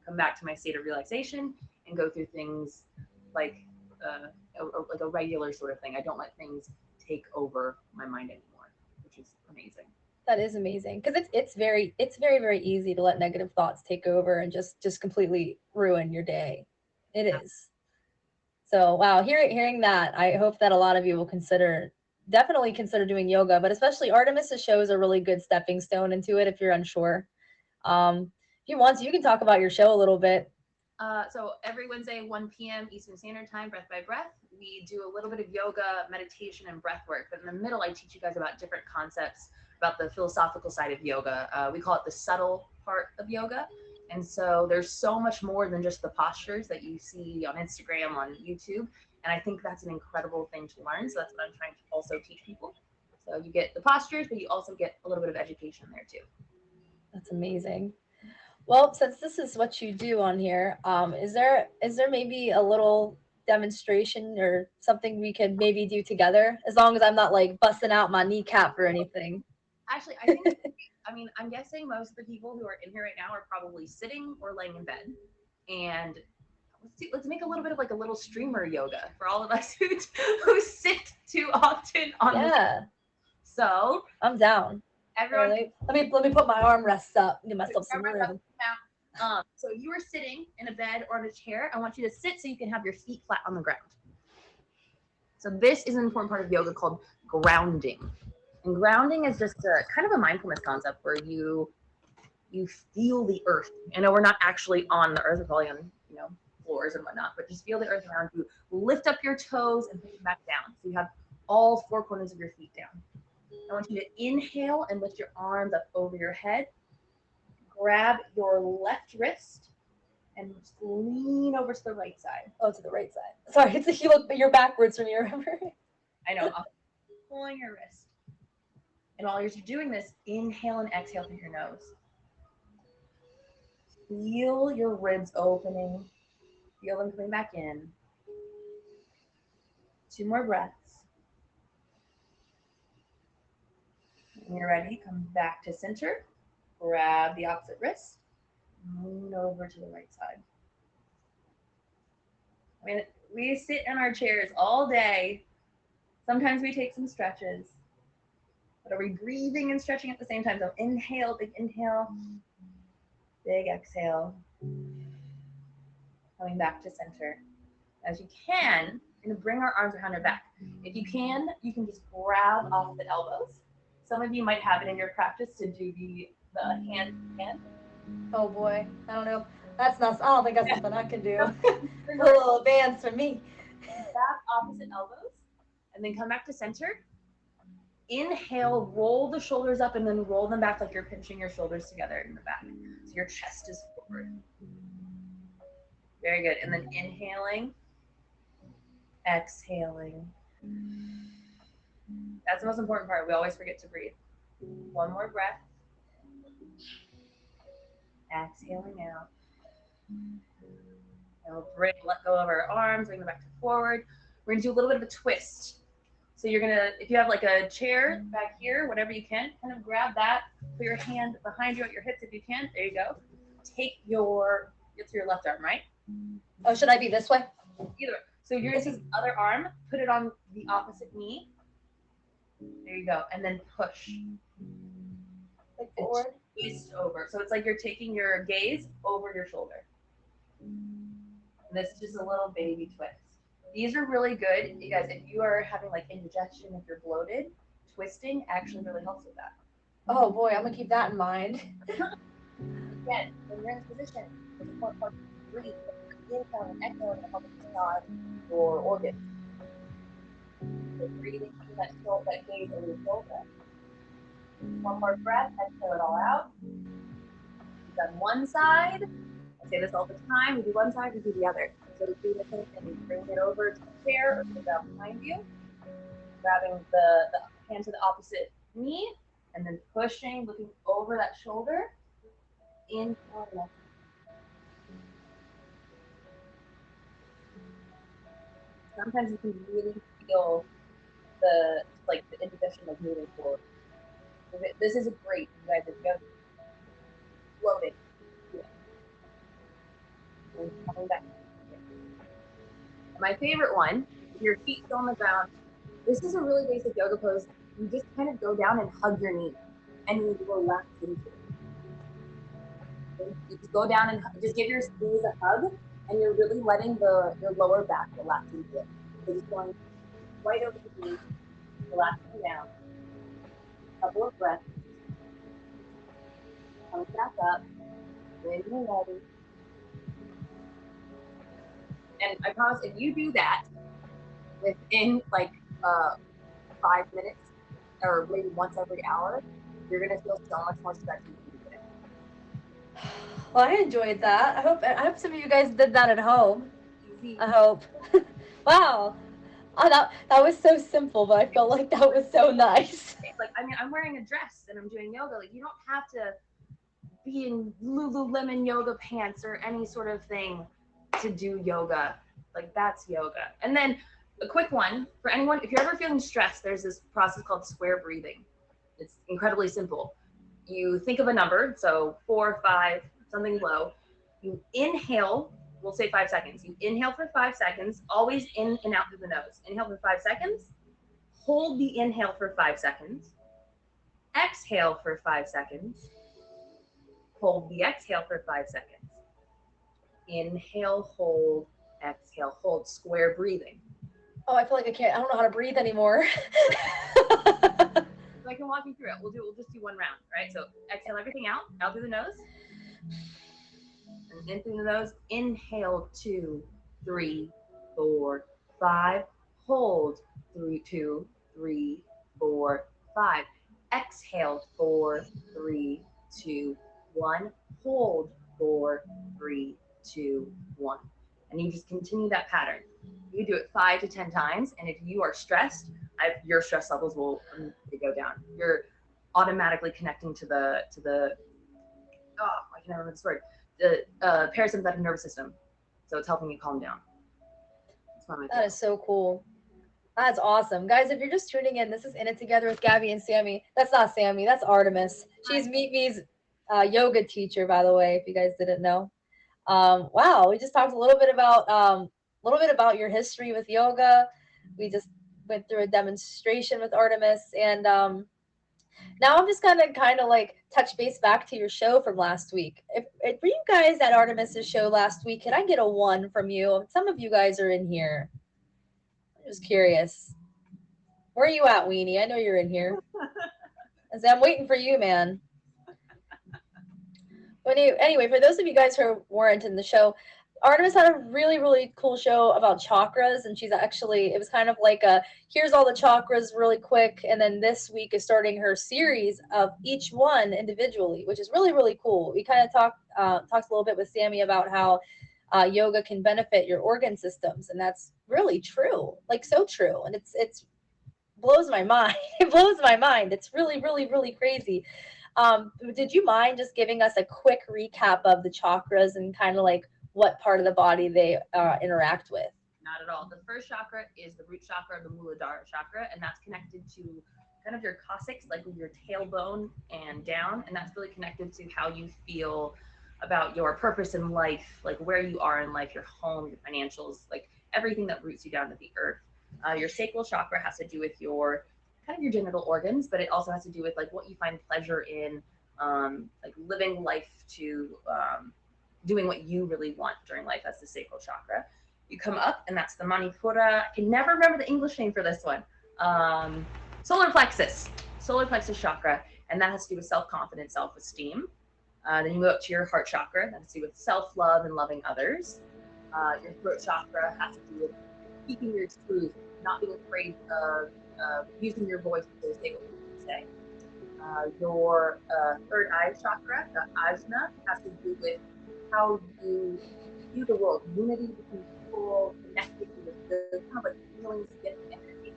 come back to my state of relaxation, and go through things like a regular sort of thing. I don't let things take over my mind anymore, which is amazing. That is amazing, because it's very, very easy to let negative thoughts take over and just completely ruin your day. It is. So wow, hearing that, I hope that a lot of you will definitely consider doing yoga, but especially Artemis's show is a really good stepping stone into it if you're unsure. If you want to, you can talk about your show a little bit. So every Wednesday, 1 p.m. Eastern Standard Time, Breath by Breath, we do a little bit of yoga, meditation, and breath work. But in the middle, I teach you guys about different concepts about the philosophical side of yoga. We call it the subtle part of yoga. And so there's so much more than just the postures that you see on Instagram, on YouTube. And I think that's an incredible thing to learn. So that's what I'm trying to also teach people. So you get the postures, but you also get a little bit of education there too. That's amazing. Well, since this is what you do on here, is there maybe a little demonstration or something we could maybe do together? As long as I'm not like busting out my kneecap or anything. Actually, I think, I mean, I'm guessing most of the people who are in here right now are probably sitting or laying in bed. And let's make a little bit of like a little streamer yoga for all of us who sit too often on the. Yeah, So I'm down. everyone, Here, let me put my arm rests up, give myself some everyone room. so you are sitting in a bed or in a chair. I want you to sit so you can have your feet flat on the ground. So this is an important part of yoga called grounding. And grounding is just a kind of a mindfulness concept where you feel the earth. I know we're not actually on the earth, we're probably on, floors and whatnot, but just feel the earth around you. Lift up your toes and put them back down. So you have all four corners of your feet down. I want you to inhale and lift your arms up over your head. Grab your left wrist and just lean over to the right side. Oh, to the right side. Sorry, it's you're backwards from me, remember? I know. Pulling your wrist. And while you're doing this, inhale and exhale through your nose. Feel your ribs opening. Feel them coming back in. 2 more breaths. When you're ready, come back to center. Grab the opposite wrist. Lean over to the right side. I mean, we sit in our chairs all day. Sometimes we take some stretches. But are we breathing and stretching at the same time? So inhale, big inhale, big exhale. Coming back to center. As you can, you're going to bring our arms behind our back. If you can just grab opposite elbows. Some of you might have it in your practice to do the hand. Oh boy, I don't know. I don't think that's something I can do. A little advanced for me. Back opposite elbows, and then come back to center. Inhale, roll the shoulders up, and then roll them back like you're pinching your shoulders together in the back. So your chest is forward. Very good. And then inhaling, exhaling. That's the most important part. We always forget to breathe. 1 more breath. Exhaling out. And we'll let go of our arms, bring them back to forward. We're gonna do a little bit of a twist. So you're gonna, if you have like a chair back here, whatever you can, kind of grab that, put your hand behind you at your hips if you can. There you go. Take it's your left arm, right? Oh, should I be this way? Either way. So you're gonna take the other arm, put it on the opposite knee. There you go. And then push. Like forward? Twist over. So it's like you're taking your gaze over your shoulder. And this is just a little baby twist. These are really good. You guys, if you are having like indigestion, if you're bloated, twisting actually really helps with that. Oh boy, I'm gonna keep that in mind. Again, when you're in this position, it's important part to breathe. Inhale and exhale to help massage your organs. So breathing through that gaze over your shoulder. 1 more breath, exhale it all out. We've done one side. I say this all the time. We do one side, we do the other. So we do the same thing. We bring it over to the chair or sit down behind you, grabbing the hand to the opposite knee, and then pushing, looking over that shoulder. Inhale and exhale. Sometimes you can really feel the indigestion like moving forward. This is great, you guys. If you have bloated, and coming back. My favorite one, if your feet still on the ground, this is a really basic yoga pose. You just kind of go down and hug your knee, and you relax into it. You just go down and just give your knees a hug, and you're really letting your lower back relax into it. So just going right over the knee, relaxing down. A couple of breaths. Coming back up. When you're ready. And I promise, if you do that within 5 minutes or maybe once every hour, you're gonna feel so much more stretchy than you did. Well, I enjoyed that. I hope some of you guys did that at home. Easy. I hope. Wow. Oh, that was so simple, but I felt like that was so nice. I'm wearing a dress and I'm doing yoga. You don't have to be in Lululemon yoga pants or any sort of thing to do yoga. Like that's yoga. And then a quick one for anyone, if you're ever feeling stressed, there's this process called square breathing. It's incredibly simple. You think of a number, so 4, 5, something low. You inhale, we'll say 5 seconds. You inhale for 5 seconds, always in and out through the nose. Inhale for 5 seconds, hold the inhale for 5 seconds, exhale for 5 seconds, hold the exhale for 5 seconds. Inhale, hold, exhale, hold, square breathing. Oh, I feel like I don't know how to breathe anymore. So I can walk you through it. We'll just do one round, right? So exhale everything out through the nose. And in through the nose. Inhale 2, 3, 4, 5. Hold 3, 2, 3, 4, 5. Exhale 4, 3, 2, 1. Hold 4, 3, 2, 1. And you just continue that pattern. You do it 5 to 10 times, and if you are stressed, your stress levels will go down. You're automatically connecting to the I can never remember this word, the parasympathetic nervous system. So it's helping you calm down. That is so cool. That's awesome. Guys, if you're just tuning in, this is In It Together with Gabby and Sammy. That's not Sammy, that's Artemis. She's Meet Me's yoga teacher, by the way, if you guys didn't know. Wow, we just talked a little bit about your history with yoga. We just went through a demonstration with Artemis, and now I'm just gonna kind of like touch base back to your show from last week. If for you guys at Artemis's show last week, can I get a 1 from you? Some of you guys are in here. I'm just curious. Where are you at, Weenie? I know you're in here. I'm waiting for you, man. But anyway, for those of you guys who weren't in the show, Artemis had a really, really cool show about chakras, and it was kind of like here's all the chakras really quick, and then this week is starting her series of each one individually, which is really, really cool. We kind of talked a little bit with Sammy about how yoga can benefit your organ systems, and that's really true, like so true, and it's blows my mind. It blows my mind. It's really, really, really crazy. Did you mind just giving us a quick recap of the chakras and kind of like what part of the body they interact with? Not at all. The first chakra is the root chakra, the Muladhara chakra, and that's connected to kind of your coccyx, like with your tailbone and down, and that's really connected to how you feel about your purpose in life, like where you are in life, your home, your financials, like everything that roots you down to the earth. Your sacral chakra has to do with your kind of your genital organs, but it also has to do with like what you find pleasure in, like living life to doing what you really want during life. That's the sacral chakra. You come up, and that's the Manipura. I can never remember the English name for this one. Solar plexus chakra, and that has to do with self-confidence, self-esteem. Then you move up to your heart chakra. That has to do with self-love and loving others. Your throat chakra has to do with speaking your truth, not being afraid of using your voice for the sake of what you say. Your third eye chakra, the ajna, has to do with how you view the world, unity between people, connecting with the kind of like feelings, gift, energy.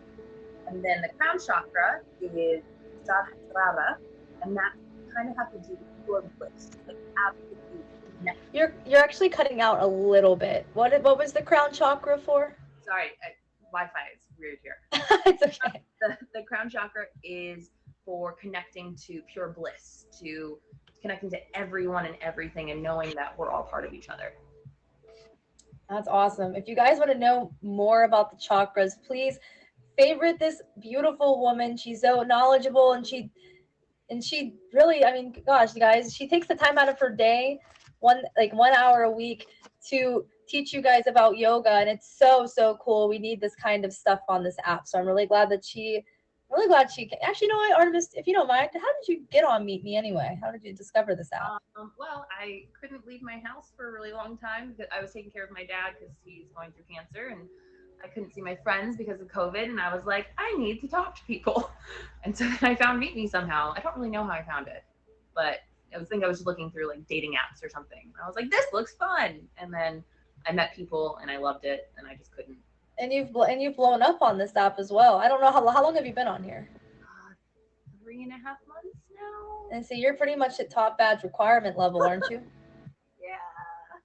And then the crown chakra is Sahasrara, and that kind of has to do with pure bliss, like absolute connection. You're actually cutting out a little bit. What was the crown chakra for? Sorry, Wi-Fi is weird here. It's okay. The crown chakra is for connecting to pure bliss, to connecting to everyone and everything, and knowing that we're all part of each other. That's awesome. If you guys want to know more about the chakras, please favorite this beautiful woman. She's so knowledgeable, and she really, I mean, gosh, guys, she takes the time out of her day, 1 hour a week, to teach you guys about yoga, and it's so cool. We need this kind of stuff on this app, so I'm really glad she can. Actually, you know what, Artemis, if you don't mind, how did you get on Meet Me anyway? How did you discover this app? Well, I couldn't leave my house for a really long time because I was taking care of my dad because he's going through cancer, and I couldn't see my friends because of COVID, and I was like, I need to talk to people. And so then I found Meet Me somehow. I don't really know how I found it, but I was just looking through like dating apps or something. And I was like, this looks fun. And then I met people and I loved it, and I just couldn't. And you've blown up on this app as well. I don't know how long have you been on here? 3.5 months now. And so you're pretty much at top badge requirement level, aren't you? Yeah.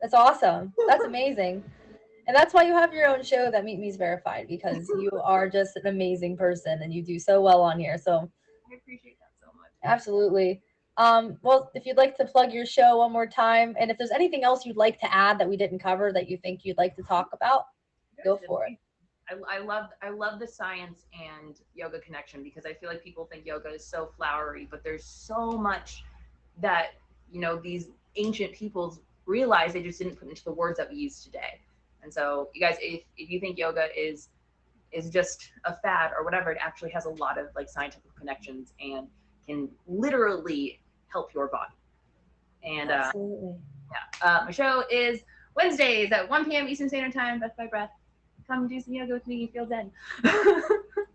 That's awesome. That's amazing. And that's why you have your own show that Meet Me's Verified, because you are just an amazing person and you do so well on here. So I appreciate that so much. absolutely. Well, if you'd like to plug your show one more time, and if there's anything else you'd like to add that we didn't cover that you think you'd like to talk about, go for it. I love the science and yoga connection, because I feel like people think yoga is so flowery, but there's so much that, you know, these ancient peoples realized they just didn't put into the words that we use today. And so you guys, if you think yoga is just a fad or whatever, it actually has a lot of like scientific connections and can literally help your body. And Absolutely. my show is Wednesdays at 1 p.m. Eastern Standard Time, Breath by Breath. Come do some yoga with me, feel zen.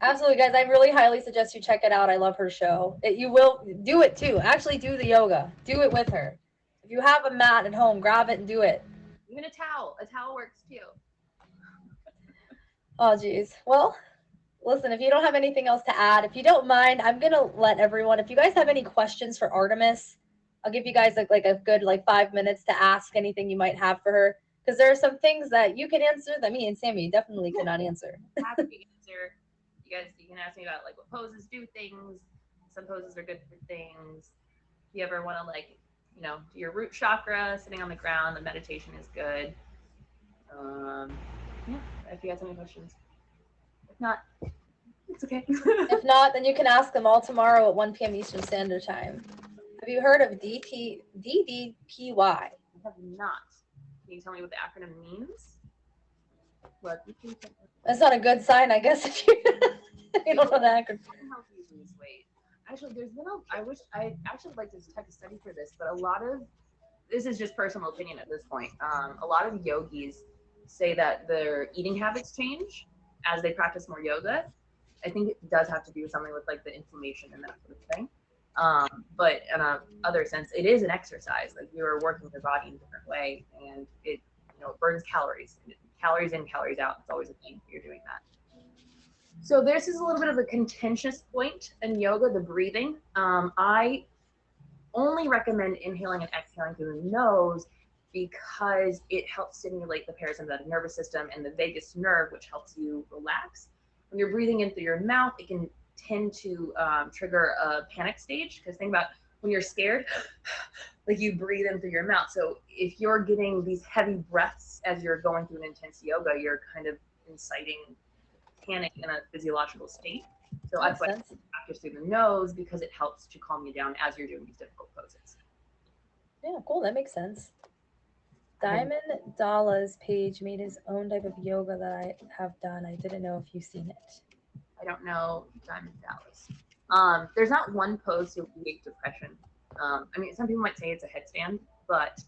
Absolutely, guys. I really highly suggest you check it out. I love her show. You will do it too. Actually, do the yoga. Do it with her. If you have a mat at home, grab it and do it. Even a towel works too. Oh, geez. Well, listen, if you don't have anything else to add, if you don't mind, I'm going to let everyone, if you guys have any questions for Artemis, I'll give you guys like a good 5 minutes to ask anything you might have for her. Because there are some things that you can answer that me and Sammy definitely cannot answer. Happy to answer. You can ask me about like what poses do things. Some poses are good for things. If you ever want to do your root chakra, sitting on the ground, the meditation is good. Yeah, if you guys have any questions. If not, it's okay. If not, then you can ask them all tomorrow at 1 p.m. Eastern Standard Time. Have you heard of DDPY? I have not. Can you tell me what the acronym means? That's not a good sign, I guess, if you, if you don't know the acronym. Help you lose weight. Actually, I actually would like to type a study for this, but this is just personal opinion at this point. A lot of yogis say that their eating habits change as they practice more yoga. I think it does have to do with something with like the inflammation and that sort of thing. But in a other sense, it is an exercise. Like you're working your body in a different way, and it burns calories. Calories in, calories out. It's always a thing. You're doing that. So this is a little bit of a contentious point in yoga, the breathing. I only recommend inhaling and exhaling through the nose because it helps stimulate the parasympathetic nervous system and the vagus nerve, which helps you relax. When you're breathing in through your mouth, it can tend to trigger a panic stage, because think about when you're scared, like you breathe in through your mouth. So if you're getting these heavy breaths as you're going through an intense yoga, you're kind of inciting panic in a physiological state. So I practice through the nose because it helps to calm you down as you're doing these difficult poses. Yeah, cool. That makes sense. Diamond Dalla's page made his own type of yoga that I have done. I didn't know if you've seen it. I don't know Diamond Dallas. There's not one pose to alleviate depression. I mean, some people might say it's a headstand, but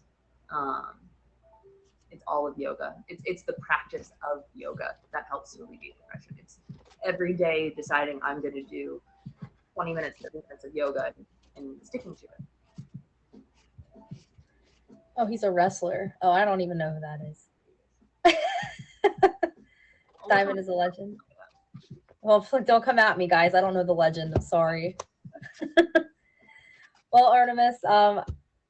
it's all of yoga. It's the practice of yoga that helps to alleviate depression. It's every day deciding I'm going to do 20 minutes, 30 minutes of yoga and sticking to it. Oh, he's a wrestler. Oh, I don't even know who that is. Diamond is a legend. Well, don't come at me, guys. I don't know the legend. I'm sorry. Well, Artemis,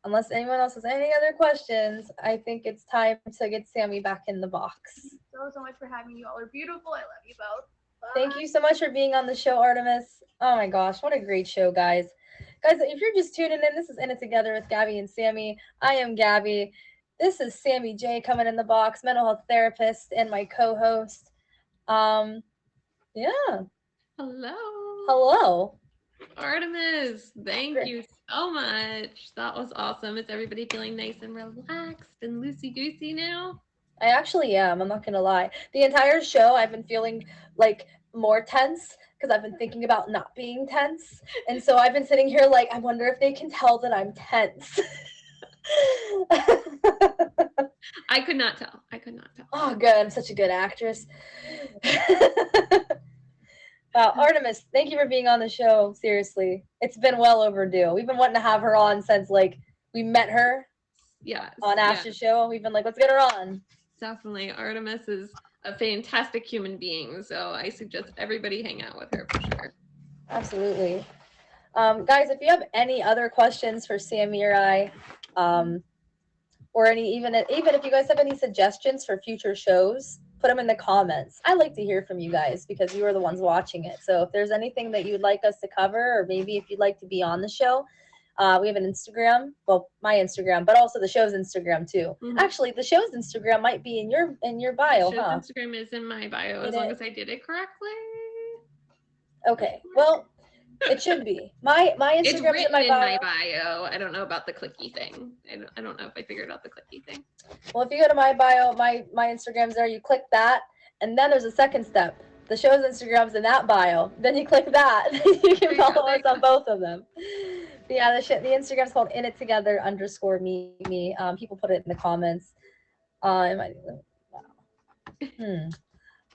unless anyone else has any other questions, I think it's time to get Sammy back in the box. Thank you so much for having me. You all are beautiful. I love you both. Bye. Thank you so much for being on the show, Artemis. Oh my gosh, what a great show, guys. Guys, if you're just tuning in, this is In It Together with Gabby and Sammy. I am Gabby. This is Sammy J coming in the box, mental health therapist and my co-host. Yeah. Hello. Artemis, thank you so much. That was awesome. Is everybody feeling nice and relaxed and loosey-goosey now? I actually am. I'm not going to lie. The entire show, I've been feeling like more tense because I've been thinking about not being tense. And so I've been sitting here like, I wonder if they can tell that I'm tense. I could not tell. Oh, good. I'm such a good actress. Wow, Artemis, thank you for being on the show. Seriously, it's been well overdue. We've been wanting to have her on since like we met her. Yes. On Ash's show. We've been like, let's get her on. Definitely. Artemis is a fantastic human being. So I suggest everybody hang out with her for sure. Absolutely. Guys, if you have any other questions for Sammy or I, or even if you guys have any suggestions for future shows, put them in the comments. I like to hear from you guys because you are the ones watching it. So if there's anything that you'd like us to cover, or maybe if you'd like to be on the show, we have an Instagram. Well, my Instagram, but also the show's Instagram too. Mhm. Actually, the show's Instagram might be in your bio, Show's huh? Instagram is in my bio It as long is. as I did it correctly. Okay. Well, it should be. My It's Instagram's written in my bio. in my bio. I don't know about the clicky thing. I don't know if I figured out the clicky thing. Well, if you go to my bio, my Instagram's there. You click that, and then there's a second step. The show's Instagram's in that bio. Then you click that. You can follow us on both of them. But yeah, the Instagram's called In It Together _me. People put it in the comments.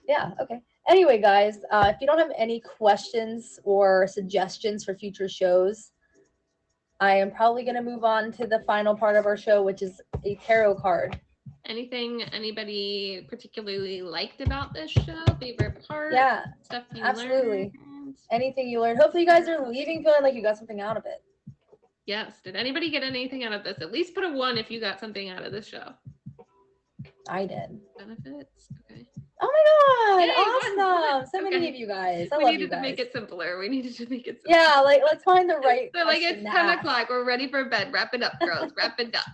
Yeah. Okay. Anyway, guys, if you don't have any questions or suggestions for future shows, I am probably going to move on to the final part of our show, which is a tarot card. Anything anybody particularly liked about this show? Favorite part? Yeah, Stuff you absolutely. learned? Anything you learned. Hopefully you guys are leaving feeling like you got something out of it. Yes. Did anybody get anything out of this? At least put a 1 if you got something out of this show. I did. Benefits? Okay. Oh my god, Yay, awesome. one. So many Okay. of you guys. I We love needed you guys. to make it simpler. We needed to make it simpler. Yeah, like let's find the right So like question it's to 10 ask. o'clock. We're ready for bed. Wrap it up, girls. Wrap it up.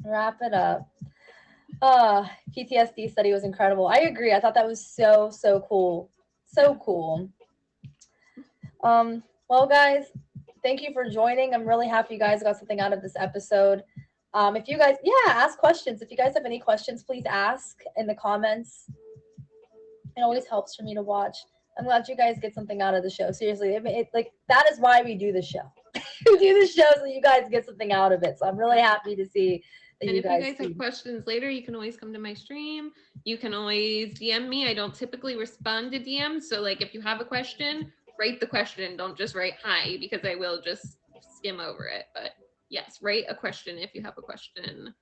Wrap it up. PTSD study was incredible. I agree. I thought that was so cool. So cool. Well, guys, thank you for joining. I'm really happy you guys got something out of this episode. If you guys, ask questions. If you guys have any questions, please ask in the comments. It always helps for me to watch. I'm glad you guys get something out of the show. Seriously, it like that is why we do the show. We do the show so you guys get something out of it. So I'm really happy to see that And you if you guys guys see. have questions later, you can always come to my stream. You can always DM me. I don't typically respond to DMs. So like if you have a question, write the question. Don't just write hi because I will just skim over it. But yes, write a question if you have a question.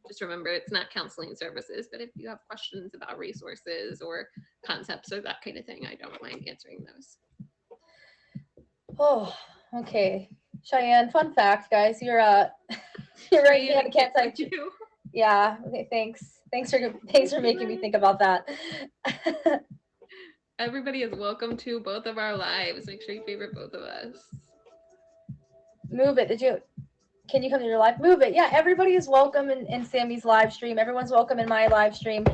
Just remember it's not counseling services, but if you have questions about resources or concepts or that kind of thing, I don't mind answering those. Oh, okay. Cheyenne, fun fact, guys. You're right hand can't type. you. Yeah. Okay. Thanks for making me think about that. Everybody is welcome to both of our lives. Make sure you favorite both of us. Move it. Can you come to your live? Move it. Yeah. Everybody is welcome in Sammy's live stream. Everyone's welcome in my live stream.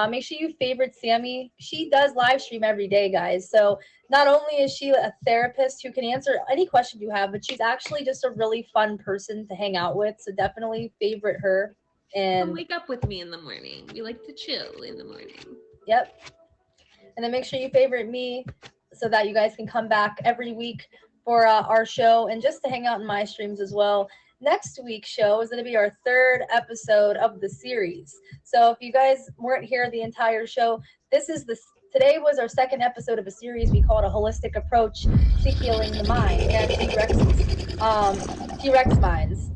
Make sure you favorite Sammy. She does live stream every day, guys. So not only is she a therapist who can answer any question you have, but she's actually just a really fun person to hang out with. So definitely favorite her. Come And wake up with me in the morning. We like to chill in the morning. yep. And then make sure you favorite me so that you guys can come back every week for our show and just to hang out in my streams as well. Next week's show is going to be our 3rd episode of the series. So if you guys weren't here the entire show, today was our 2nd episode of a series we call it A Holistic Approach to Healing the Mind and T-Rex minds.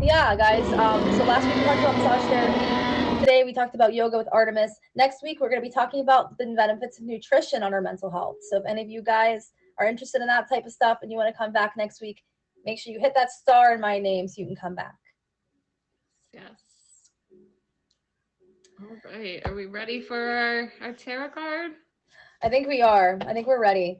Yeah, guys. So last week we talked about massage therapy. Today we talked about yoga with Artemis. Next week we're going to be talking about the benefits of nutrition on our mental health. So if any of you guys are interested in that type of stuff and you want to come back next week, make sure you hit that star in my name so you can come back. Yes. All right. Are we ready for our tarot card? I think we are. I think we're ready.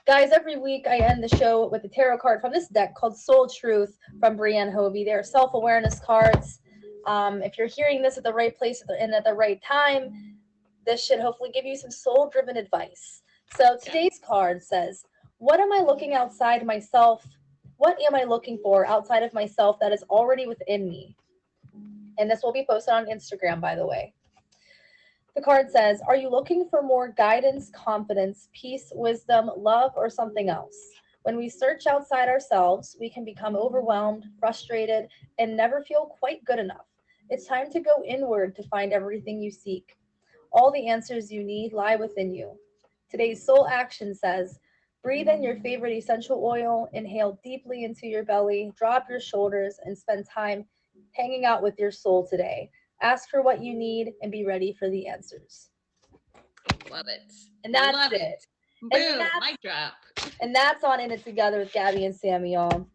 Guys, every week I end the show with a tarot card from this deck called Soul Truth from Brienne Hovey. They're self-awareness cards. If you're hearing this at the right place and at the right time, this should hopefully give you some soul-driven advice. So today's card says, what am I looking outside myself? What am I looking for outside of myself that is already within me? And this will be posted on Instagram, by the way. The card says, are you looking for more guidance, confidence, peace, wisdom, love, or something else? When we search outside ourselves, we can become overwhelmed, frustrated, and never feel quite good enough. It's time to go inward to find everything you seek. All the answers you need lie within you. Today's soul action says, breathe in your favorite essential oil, inhale deeply into your belly, drop your shoulders, and spend time hanging out with your soul today. Ask for what you need and be ready for the answers. Love it. And that's Love it. Boom. Mic drop. And that's on In It Together with Gabby and Sammy, y'all.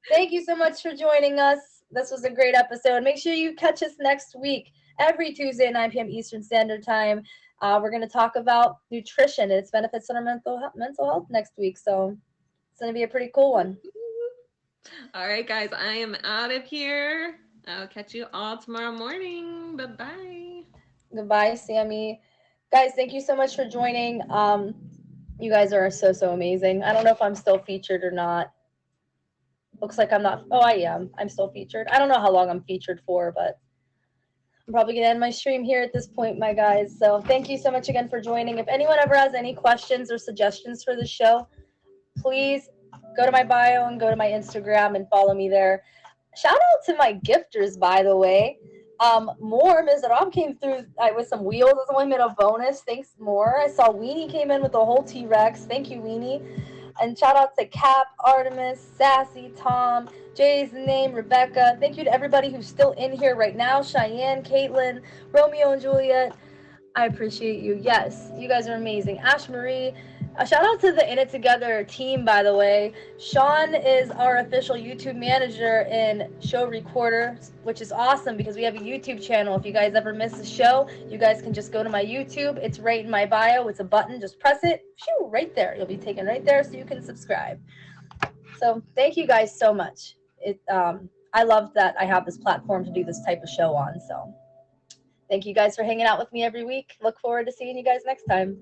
Thank you so much for joining us. This was a great episode. Make sure you catch us next week, every Tuesday at 9 p.m. Eastern Standard Time. We're going to talk about nutrition and its benefits on our mental health next week. So it's going to be a pretty cool one. All right, guys, I am out of here. I'll catch you all tomorrow morning. Bye-bye. Goodbye, Sammy. Guys, thank you so much for joining. You guys are so amazing. I don't know if I'm still featured or not. Looks like I'm not. Oh, I am. I'm still featured. I don't know how long I'm featured for, but I'm probably going to end my stream here at this point, my guys. So thank you so much again for joining. If anyone ever has any questions or suggestions for the show, please go to my bio and go to my Instagram and follow me there. Shout out to my gifters, by the way. More Ms. Rob came through with some wheels. That's only made a bonus. Thanks, More. I saw Weenie came in with the whole T-Rex. Thank you, Weenie. And shout out to Cap, Artemis, Sassy, Tom, Jay's name, Rebecca. Thank you to everybody who's still in here right now. Cheyenne, Caitlin, Romeo and Juliet. I appreciate you. Yes, you guys are amazing. Ash Marie. Shout out to the In It Together team, by the way. Sean is our official YouTube manager and show recorder, which is awesome because we have a YouTube channel. If you guys ever miss a show, you guys can just go to my YouTube. It's right in my bio. It's a button. Just press it. Phew, right there. You'll be taken right there so you can subscribe. So thank you guys so much. I love that I have this platform to do this type of show on. So thank you guys for hanging out with me every week. Look forward to seeing you guys next time.